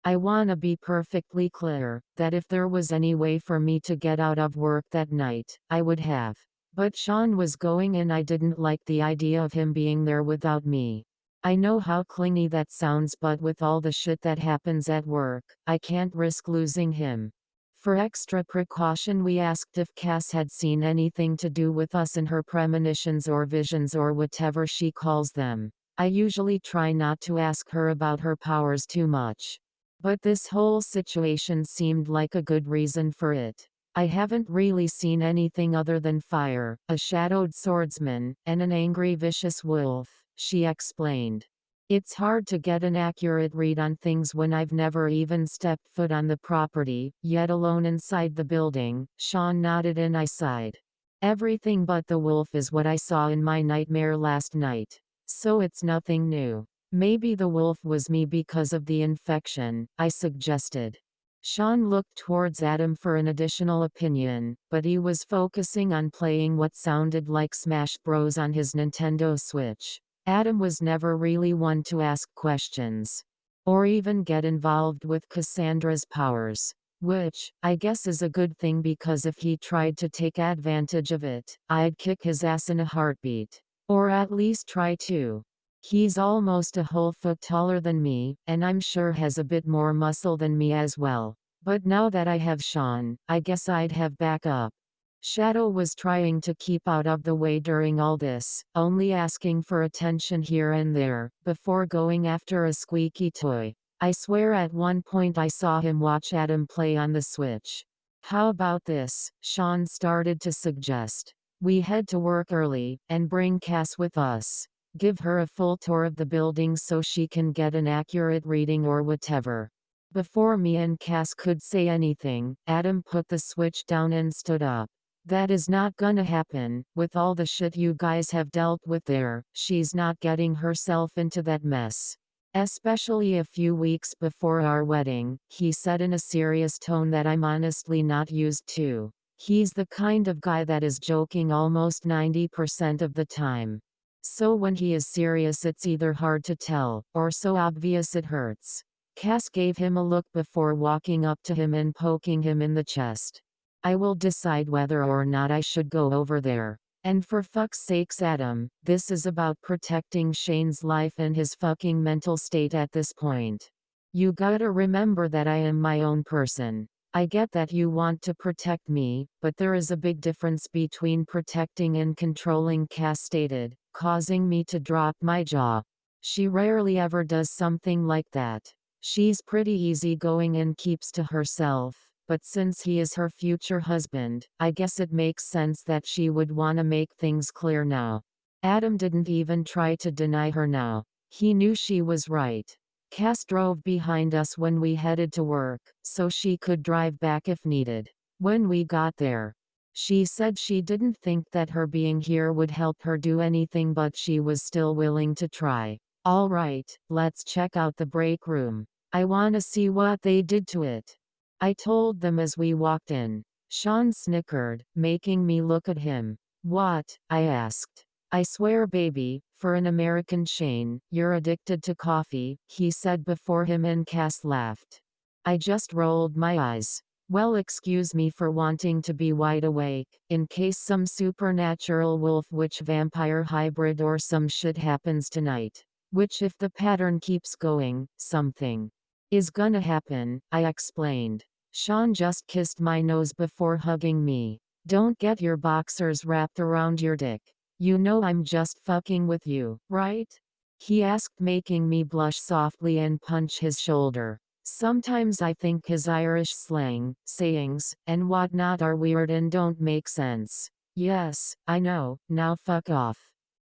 I wanna be perfectly clear, that if there was any way for me to get out of work that night, I would have. But Sean was going and I didn't like the idea of him being there without me. I know how clingy that sounds, but with all the shit that happens at work, I can't risk losing him. For extra precaution, we asked if Cass had seen anything to do with us in her premonitions or visions or whatever she calls them. I usually try not to ask her about her powers too much. But this whole situation seemed like a good reason for it. "I haven't really seen anything other than fire, a shadowed swordsman, and an angry vicious wolf," she explained. "It's hard to get an accurate read on things when I've never even stepped foot on the property, yet alone inside the building." Sean nodded and I sighed. "Everything but the wolf is what I saw in my nightmare last night. So it's nothing new. Maybe the wolf was me because of the infection," I suggested. Sean looked towards Adam for an additional opinion, but he was focusing on playing what sounded like Smash Bros on his Nintendo Switch. Adam was never really one to ask questions, or even get involved with Cassandra's powers. Which, I guess is a good thing, because if he tried to take advantage of it, I'd kick his ass in a heartbeat. Or at least try to. He's almost a whole foot taller than me, and I'm sure has a bit more muscle than me as well. But now that I have Sean, I guess I'd have backup. Shadow was trying to keep out of the way during all this, only asking for attention here and there, before going after a squeaky toy. I swear at one point I saw him watch Adam play on the Switch. "How about this?" Sean started to suggest. "We head to work early, and bring Cass with us. Give her a full tour of the building so she can get an accurate reading or whatever." Before me and Cass could say anything, Adam put the Switch down and stood up. "That is not gonna happen. With all the shit you guys have dealt with there, she's not getting herself into that mess." Especially a few weeks before our wedding, he said in a serious tone that I'm honestly not used to. He's the kind of guy that is joking almost 90% of the time. So when he is serious, it's either hard to tell, or so obvious it hurts. Cass gave him a look before walking up to him and poking him in the chest. I will decide whether or not I should go over there. And for fuck's sakes, Adam, this is about protecting Shane's life and his fucking mental state at this point. You gotta remember that I am my own person. I get that you want to protect me, but there is a big difference between protecting and controlling, Cass stated, causing me to drop my jaw. She rarely ever does something like that. She's pretty easygoing and keeps to herself, but since he is her future husband, I guess it makes sense that she would wanna make things clear now. Adam didn't even try to deny her now. He knew she was right. Cass drove behind us when we headed to work, so she could drive back if needed. When we got there, she said she didn't think that her being here would help her do anything, but she was still willing to try. All right, let's check out the break room. I wanna see what they did to it. I told them as we walked in. Sean snickered, making me look at him. What? I asked. I swear, baby, for an American Shane, you're addicted to coffee, he said before him, and Cass laughed. I just rolled my eyes. Well, excuse me for wanting to be wide awake, in case some supernatural wolf witch vampire hybrid or some shit happens tonight. Which, if the pattern keeps going, something is gonna happen, I explained. Sean just kissed my nose before hugging me. Don't get your boxers wrapped around your dick. You know I'm just fucking with you, right? He asked, making me blush softly and punch his shoulder. Sometimes I think his Irish slang, sayings, and whatnot are weird and don't make sense. Yes, I know, now fuck off.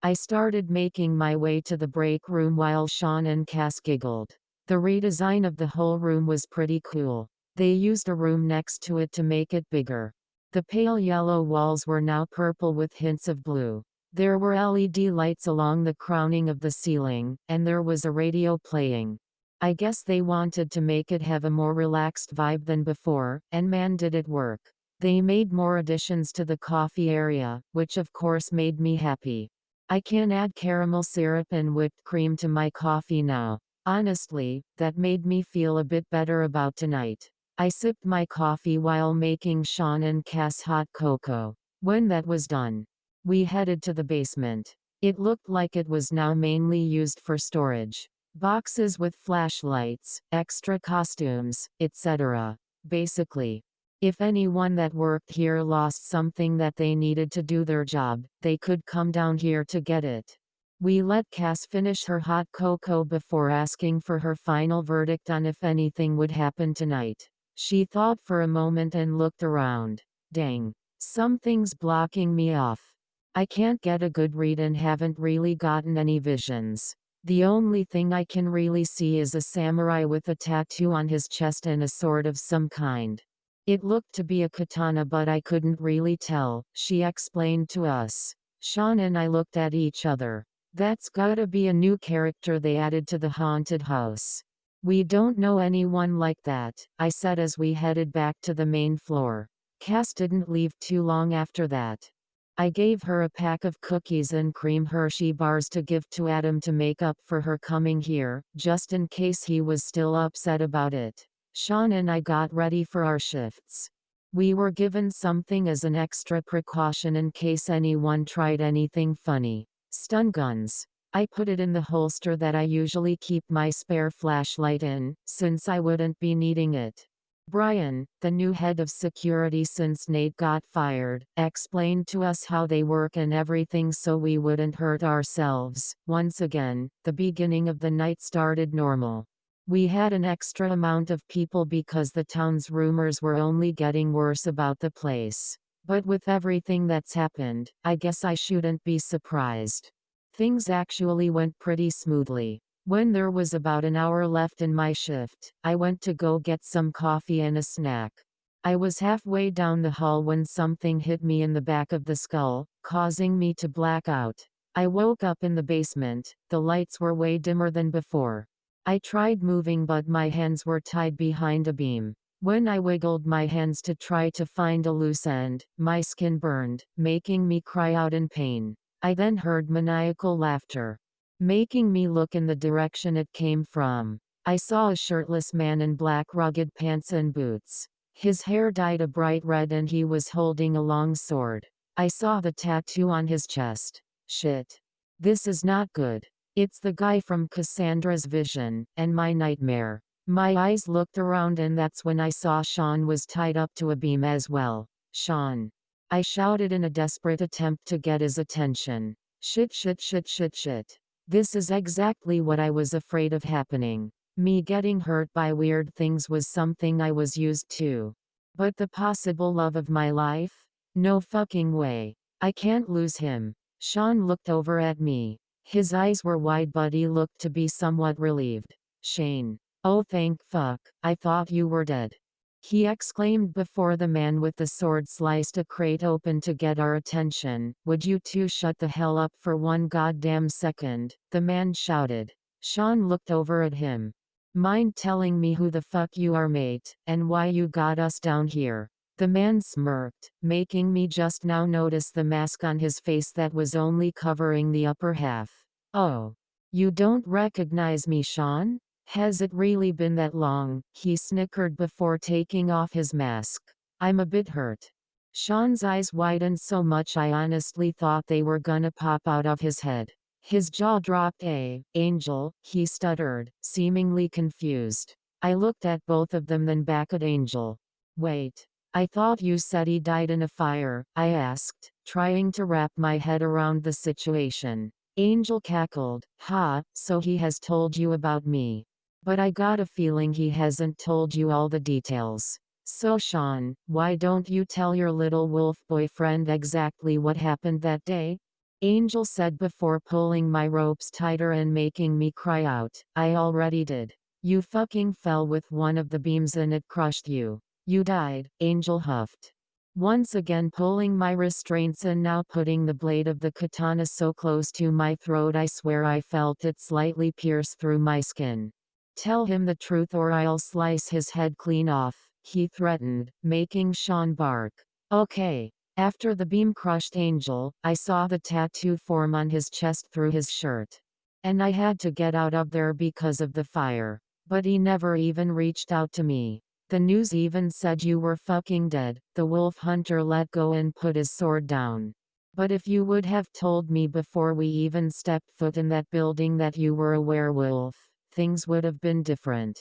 I started making my way to the break room while Sean and Cass giggled. The redesign of the whole room was pretty cool. They used a room next to it to make it bigger. The pale yellow walls were now purple with hints of blue. There were LED lights along the crowning of the ceiling, and there was a radio playing. I guess they wanted to make it have a more relaxed vibe than before, and man did it work. They made more additions to the coffee area, which of course made me happy. I can add caramel syrup and whipped cream to my coffee now. Honestly, that made me feel a bit better about tonight. I sipped my coffee while making Sean and Cass hot cocoa. When that was done, we headed to the basement. It looked like it was now mainly used for storage. Boxes with flashlights, extra costumes, etc. Basically, if anyone that worked here lost something that they needed to do their job, they could come down here to get it. We let Cass finish her hot cocoa before asking for her final verdict on if anything would happen tonight. She thought for a moment and looked around. Dang, something's blocking me off. I can't get a good read and haven't really gotten any visions. The only thing I can really see is a samurai with a tattoo on his chest and a sword of some kind. It looked to be a katana, but I couldn't really tell, she explained to us. Sean and I looked at each other. That's gotta be a new character they added to the haunted house. We don't know anyone like that, I said as we headed back to the main floor. Cass didn't leave too long after that. I gave her a pack of cookies and cream Hershey bars to give to Adam to make up for her coming here, just in case he was still upset about it. Sean and I got ready for our shifts. We were given something as an extra precaution in case anyone tried anything funny. Stun guns. I put it in the holster that I usually keep my spare flashlight in, since I wouldn't be needing it. Brian, the new head of security since Nate got fired, explained to us how they work and everything so we wouldn't hurt ourselves. Once again, the beginning of the night started normal. We had an extra amount of people because the town's rumors were only getting worse about the place. But with everything that's happened, I guess I shouldn't be surprised. Things actually went pretty smoothly. When there was about an hour left in my shift, I went to go get some coffee and a snack. I was halfway down the hall when something hit me in the back of the skull, causing me to black out. I woke up in the basement. The lights were way dimmer than before. I tried moving but my hands were tied behind a beam. When I wiggled my hands to try to find a loose end, my skin burned, making me cry out in pain. I then heard maniacal laughter, making me look in the direction it came from. I saw a shirtless man in black rugged pants and boots. His hair dyed a bright red and he was holding a long sword. I saw the tattoo on his chest. Shit. This is not good. It's the guy from Cassandra's vision, and my nightmare. My eyes looked around and that's when I saw Sean was tied up to a beam as well. Sean. I shouted in a desperate attempt to get his attention. Shit shit shit shit shit. This is exactly what I was afraid of happening. Me getting hurt by weird things was something I was used to. But the possible love of my life? No fucking way. I can't lose him. Sean looked over at me. His eyes were wide but he looked to be somewhat relieved. Shane. Oh thank fuck, I thought you were dead. He exclaimed before the man with the sword sliced a crate open to get our attention. Would you two shut the hell up for one goddamn second? The man shouted. Sean looked over at him. Mind telling me who the fuck you are, mate, and why you got us down here? The man smirked, making me just now notice the mask on his face that was only covering the upper half. Oh. You don't recognize me, Sean? Has it really been that long? He snickered before taking off his mask. I'm a bit hurt. Sean's eyes widened so much I honestly thought they were gonna pop out of his head. His jaw dropped. Angel, he stuttered, seemingly confused. I looked at both of them then back at Angel. Wait. I thought you said he died in a fire, I asked, trying to wrap my head around the situation. Angel cackled. Ha, so he has told you about me. But I got a feeling he hasn't told you all the details. So Sean, why don't you tell your little wolf boyfriend exactly what happened that day? Angel said before pulling my ropes tighter and making me cry out. I already did. You fucking fell with one of the beams and it crushed you. You died, Angel huffed. Once again pulling my restraints and now putting the blade of the katana so close to my throat I swear I felt it slightly pierce through my skin. Tell him the truth or I'll slice his head clean off, he threatened, making Sean bark. Okay. After the beam crushed Angel, I saw the tattoo form on his chest through his shirt. And I had to get out of there because of the fire. But he never even reached out to me. The news even said you were fucking dead. The wolf hunter let go and put his sword down. But if you would have told me before we even stepped foot in that building that you were a werewolf, things would have been different.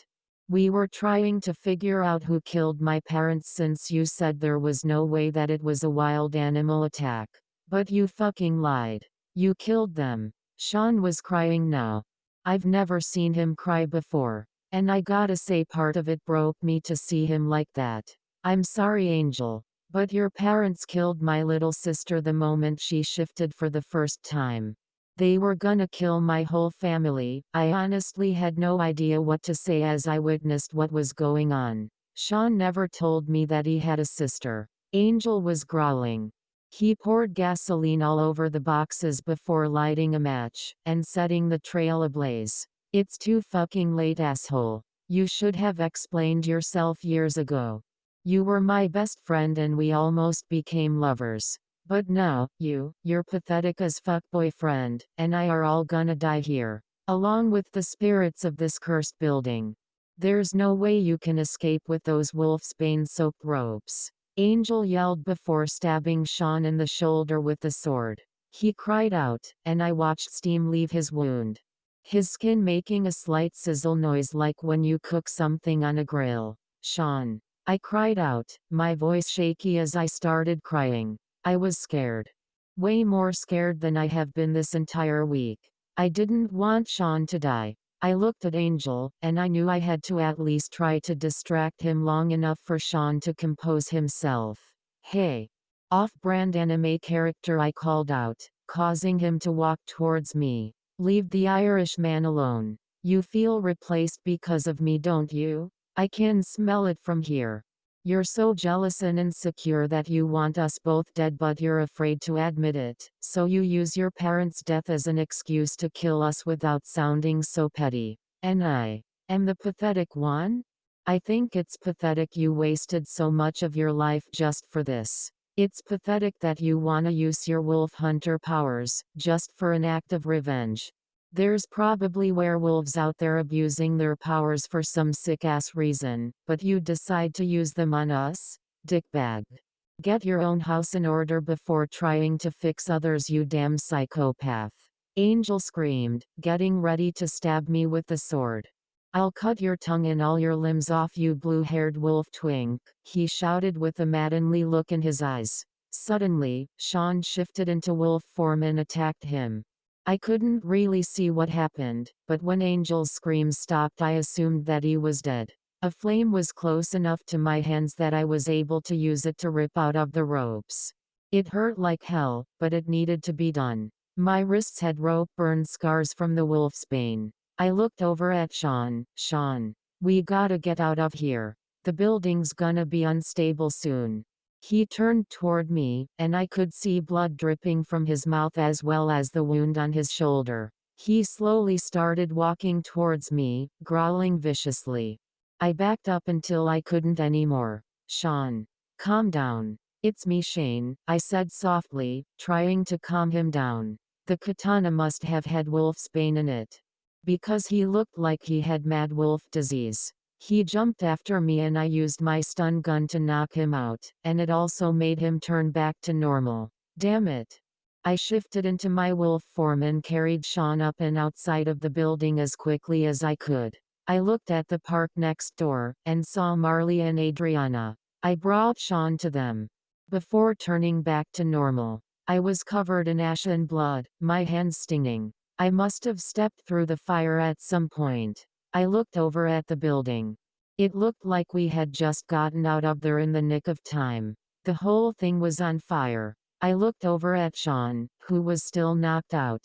We were trying to figure out who killed my parents since you said there was no way that it was a wild animal attack. But you fucking lied. You killed them. Sean was crying now. I've never seen him cry before. And I gotta say part of it broke me to see him like that. I'm sorry, Angel. But your parents killed my little sister the moment she shifted for the first time. They were gonna kill my whole family. I honestly had no idea what to say as I witnessed what was going on. Sean never told me that he had a sister. Angel was growling. He poured gasoline all over the boxes before lighting a match, and setting the trail ablaze. It's too fucking late, asshole. You should have explained yourself years ago. You were my best friend and we almost became lovers. But now, your pathetic as fuck boyfriend, and I are all gonna die here. Along with the spirits of this cursed building. There's no way you can escape with those wolfsbane-soaked ropes. Angel yelled before stabbing Sean in the shoulder with the sword. He cried out, and I watched steam leave his wound. His skin making a slight sizzle noise like when you cook something on a grill. Sean. I cried out, my voice shaky as I started crying. I was scared. Way more scared than I have been this entire week. I didn't want Sean to die. I looked at Angel, and I knew I had to at least try to distract him long enough for Sean to compose himself. Hey. Off-brand anime character, I called out, causing him to walk towards me. Leave the Irishman alone. You feel replaced because of me, don't you? I can smell it from here. You're so jealous and insecure that you want us both dead but you're afraid to admit it, so you use your parents' death as an excuse to kill us without sounding so petty. And I am the pathetic one? I think it's pathetic you wasted so much of your life just for this. It's pathetic that you wanna use your wolf hunter powers, just for an act of revenge. There's probably werewolves out there abusing their powers for some sick-ass reason, but you decide to use them on us? Dickbag. Get your own house in order before trying to fix others, you damn psychopath. Angel screamed, getting ready to stab me with the sword. I'll cut your tongue and all your limbs off, you blue-haired wolf twink, he shouted with a maddenly look in his eyes. Suddenly, Sean shifted into wolf form and attacked him. I couldn't really see what happened, but when Angel's screams stopped I assumed that he was dead. A flame was close enough to my hands that I was able to use it to rip out of the ropes. It hurt like hell, but it needed to be done. My wrists had rope burn scars from the wolf's bane. I looked over at Sean. Sean, we gotta get out of here. The building's gonna be unstable soon. He turned toward me, and I could see blood dripping from his mouth as well as the wound on his shoulder. He slowly started walking towards me, growling viciously. I backed up until I couldn't anymore. Sean, calm down. It's me, Shane, I said softly, trying to calm him down. The katana must have had wolf's bane in it, because he looked like he had mad wolf disease. He jumped after me and I used my stun gun to knock him out, and it also made him turn back to normal. Damn it. I shifted into my wolf form and carried Sean up and outside of the building as quickly as I could. I looked at the park next door, and saw Marley and Adriana. I brought Sean to them. Before turning back to normal, I was covered in ash and blood, my hands stinging. I must have stepped through the fire at some point. I looked over at the building. It looked like we had just gotten out of there in the nick of time. The whole thing was on fire. I looked over at Sean, who was still knocked out.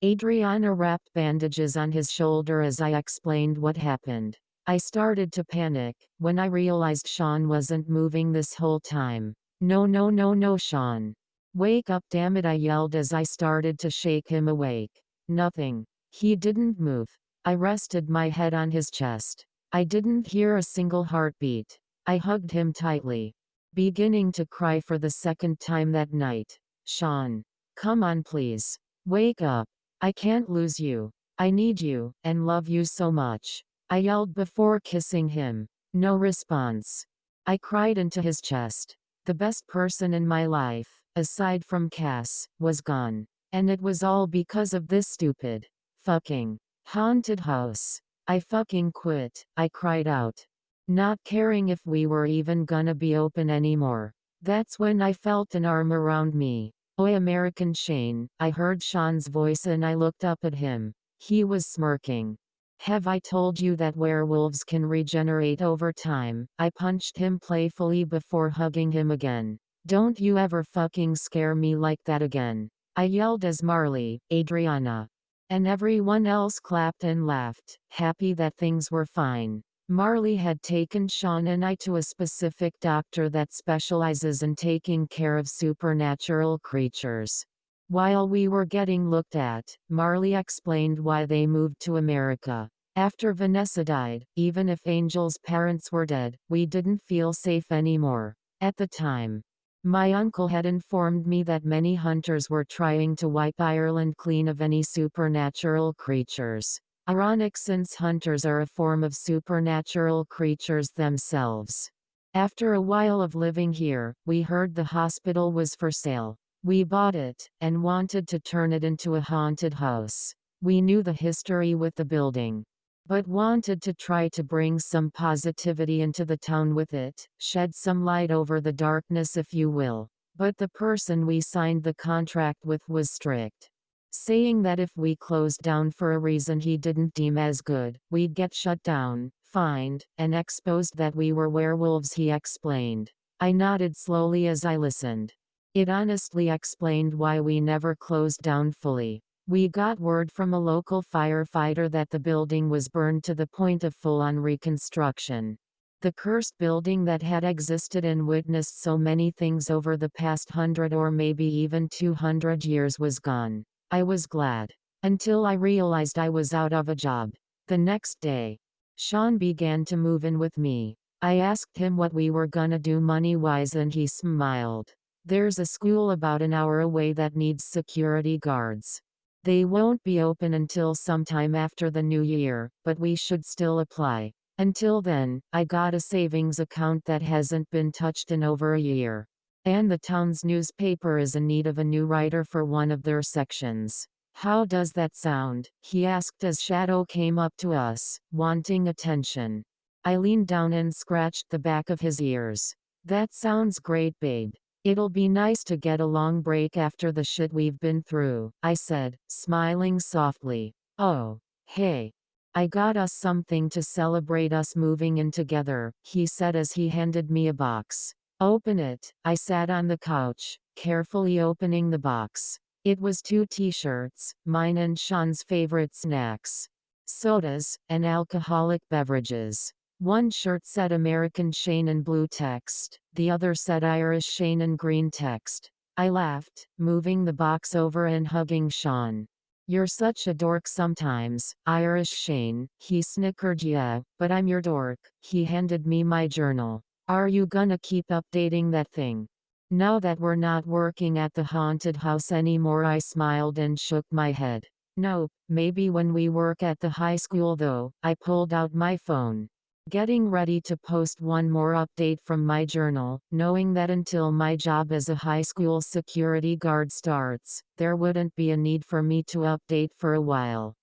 Adriana wrapped bandages on his shoulder as I explained what happened. I started to panic when I realized Sean wasn't moving this whole time. No, Sean. Wake up, damn it, I yelled as I started to shake him awake. Nothing. He didn't move. I rested my head on his chest. I didn't hear a single heartbeat. I hugged him tightly, beginning to cry for the second time that night. Sean, come on please. Wake up. I can't lose you. I need you, and love you so much. I yelled before kissing him. No response. I cried into his chest. The best person in my life, aside from Cass, was gone. And it was all because of this stupid, fucking, haunted house. I fucking quit, I cried out. Not caring if we were even gonna be open anymore. That's when I felt an arm around me. Oi, American Shane, I heard Sean's voice and I looked up at him. He was smirking. Have I told you that werewolves can regenerate over time? I punched him playfully before hugging him again. Don't you ever fucking scare me like that again. I yelled as Marley, Adriana, and everyone else clapped and laughed, happy that things were fine. Marley had taken Sean and I to a specific doctor that specializes in taking care of supernatural creatures. While we were getting looked at, Marley explained why they moved to America. After Vanessa died, even if Angel's parents were dead, we didn't feel safe anymore. At the time, my uncle had informed me that many hunters were trying to wipe Ireland clean of any supernatural creatures. Ironic, since hunters are a form of supernatural creatures themselves. After a while of living here, we heard the hospital was for sale. We bought it, and wanted to turn it into a haunted house. We knew the history with the building, but wanted to try to bring some positivity into the town with it, shed some light over the darkness if you will. But the person we signed the contract with was strict, saying that if we closed down for a reason he didn't deem as good, we'd get shut down, fined, and exposed that we were werewolves, he explained. I nodded slowly as I listened. It honestly explained why we never closed down fully. We got word from a local firefighter that the building was burned to the point of full-on reconstruction. The cursed building that had existed and witnessed so many things over the past 100 or maybe even 200 years was gone. I was glad. Until I realized I was out of a job. The next day, Sean began to move in with me. I asked him what we were gonna do money-wise and he smiled. There's a school about an hour away that needs security guards. They won't be open until sometime after the new year, but we should still apply. Until then, I got a savings account that hasn't been touched in over a year. And the town's newspaper is in need of a new writer for one of their sections. How does that sound? He asked as Shadow came up to us, wanting attention. I leaned down and scratched the back of his ears. That sounds great, babe. It'll be nice to get a long break after the shit we've been through, I said, smiling softly. Oh, hey. I got us something to celebrate us moving in together, he said as he handed me a box. Open it. I sat on the couch, carefully opening the box. It was 2 t-shirts, mine and Sean's favorite snacks. Sodas, and alcoholic beverages. One shirt said American Shane in blue text, the other said Irish Shane in green text. I laughed, moving the box over and hugging Sean. You're such a dork sometimes, Irish Shane, he snickered. Yeah, but I'm your dork. He handed me my journal. Are you gonna keep updating that thing? Now that we're not working at the haunted house anymore, I smiled and shook my head. Nope, maybe when we work at the high school though. I pulled out my phone. Getting ready to post one more update from my journal, knowing that until my job as a high school security guard starts, there wouldn't be a need for me to update for a while.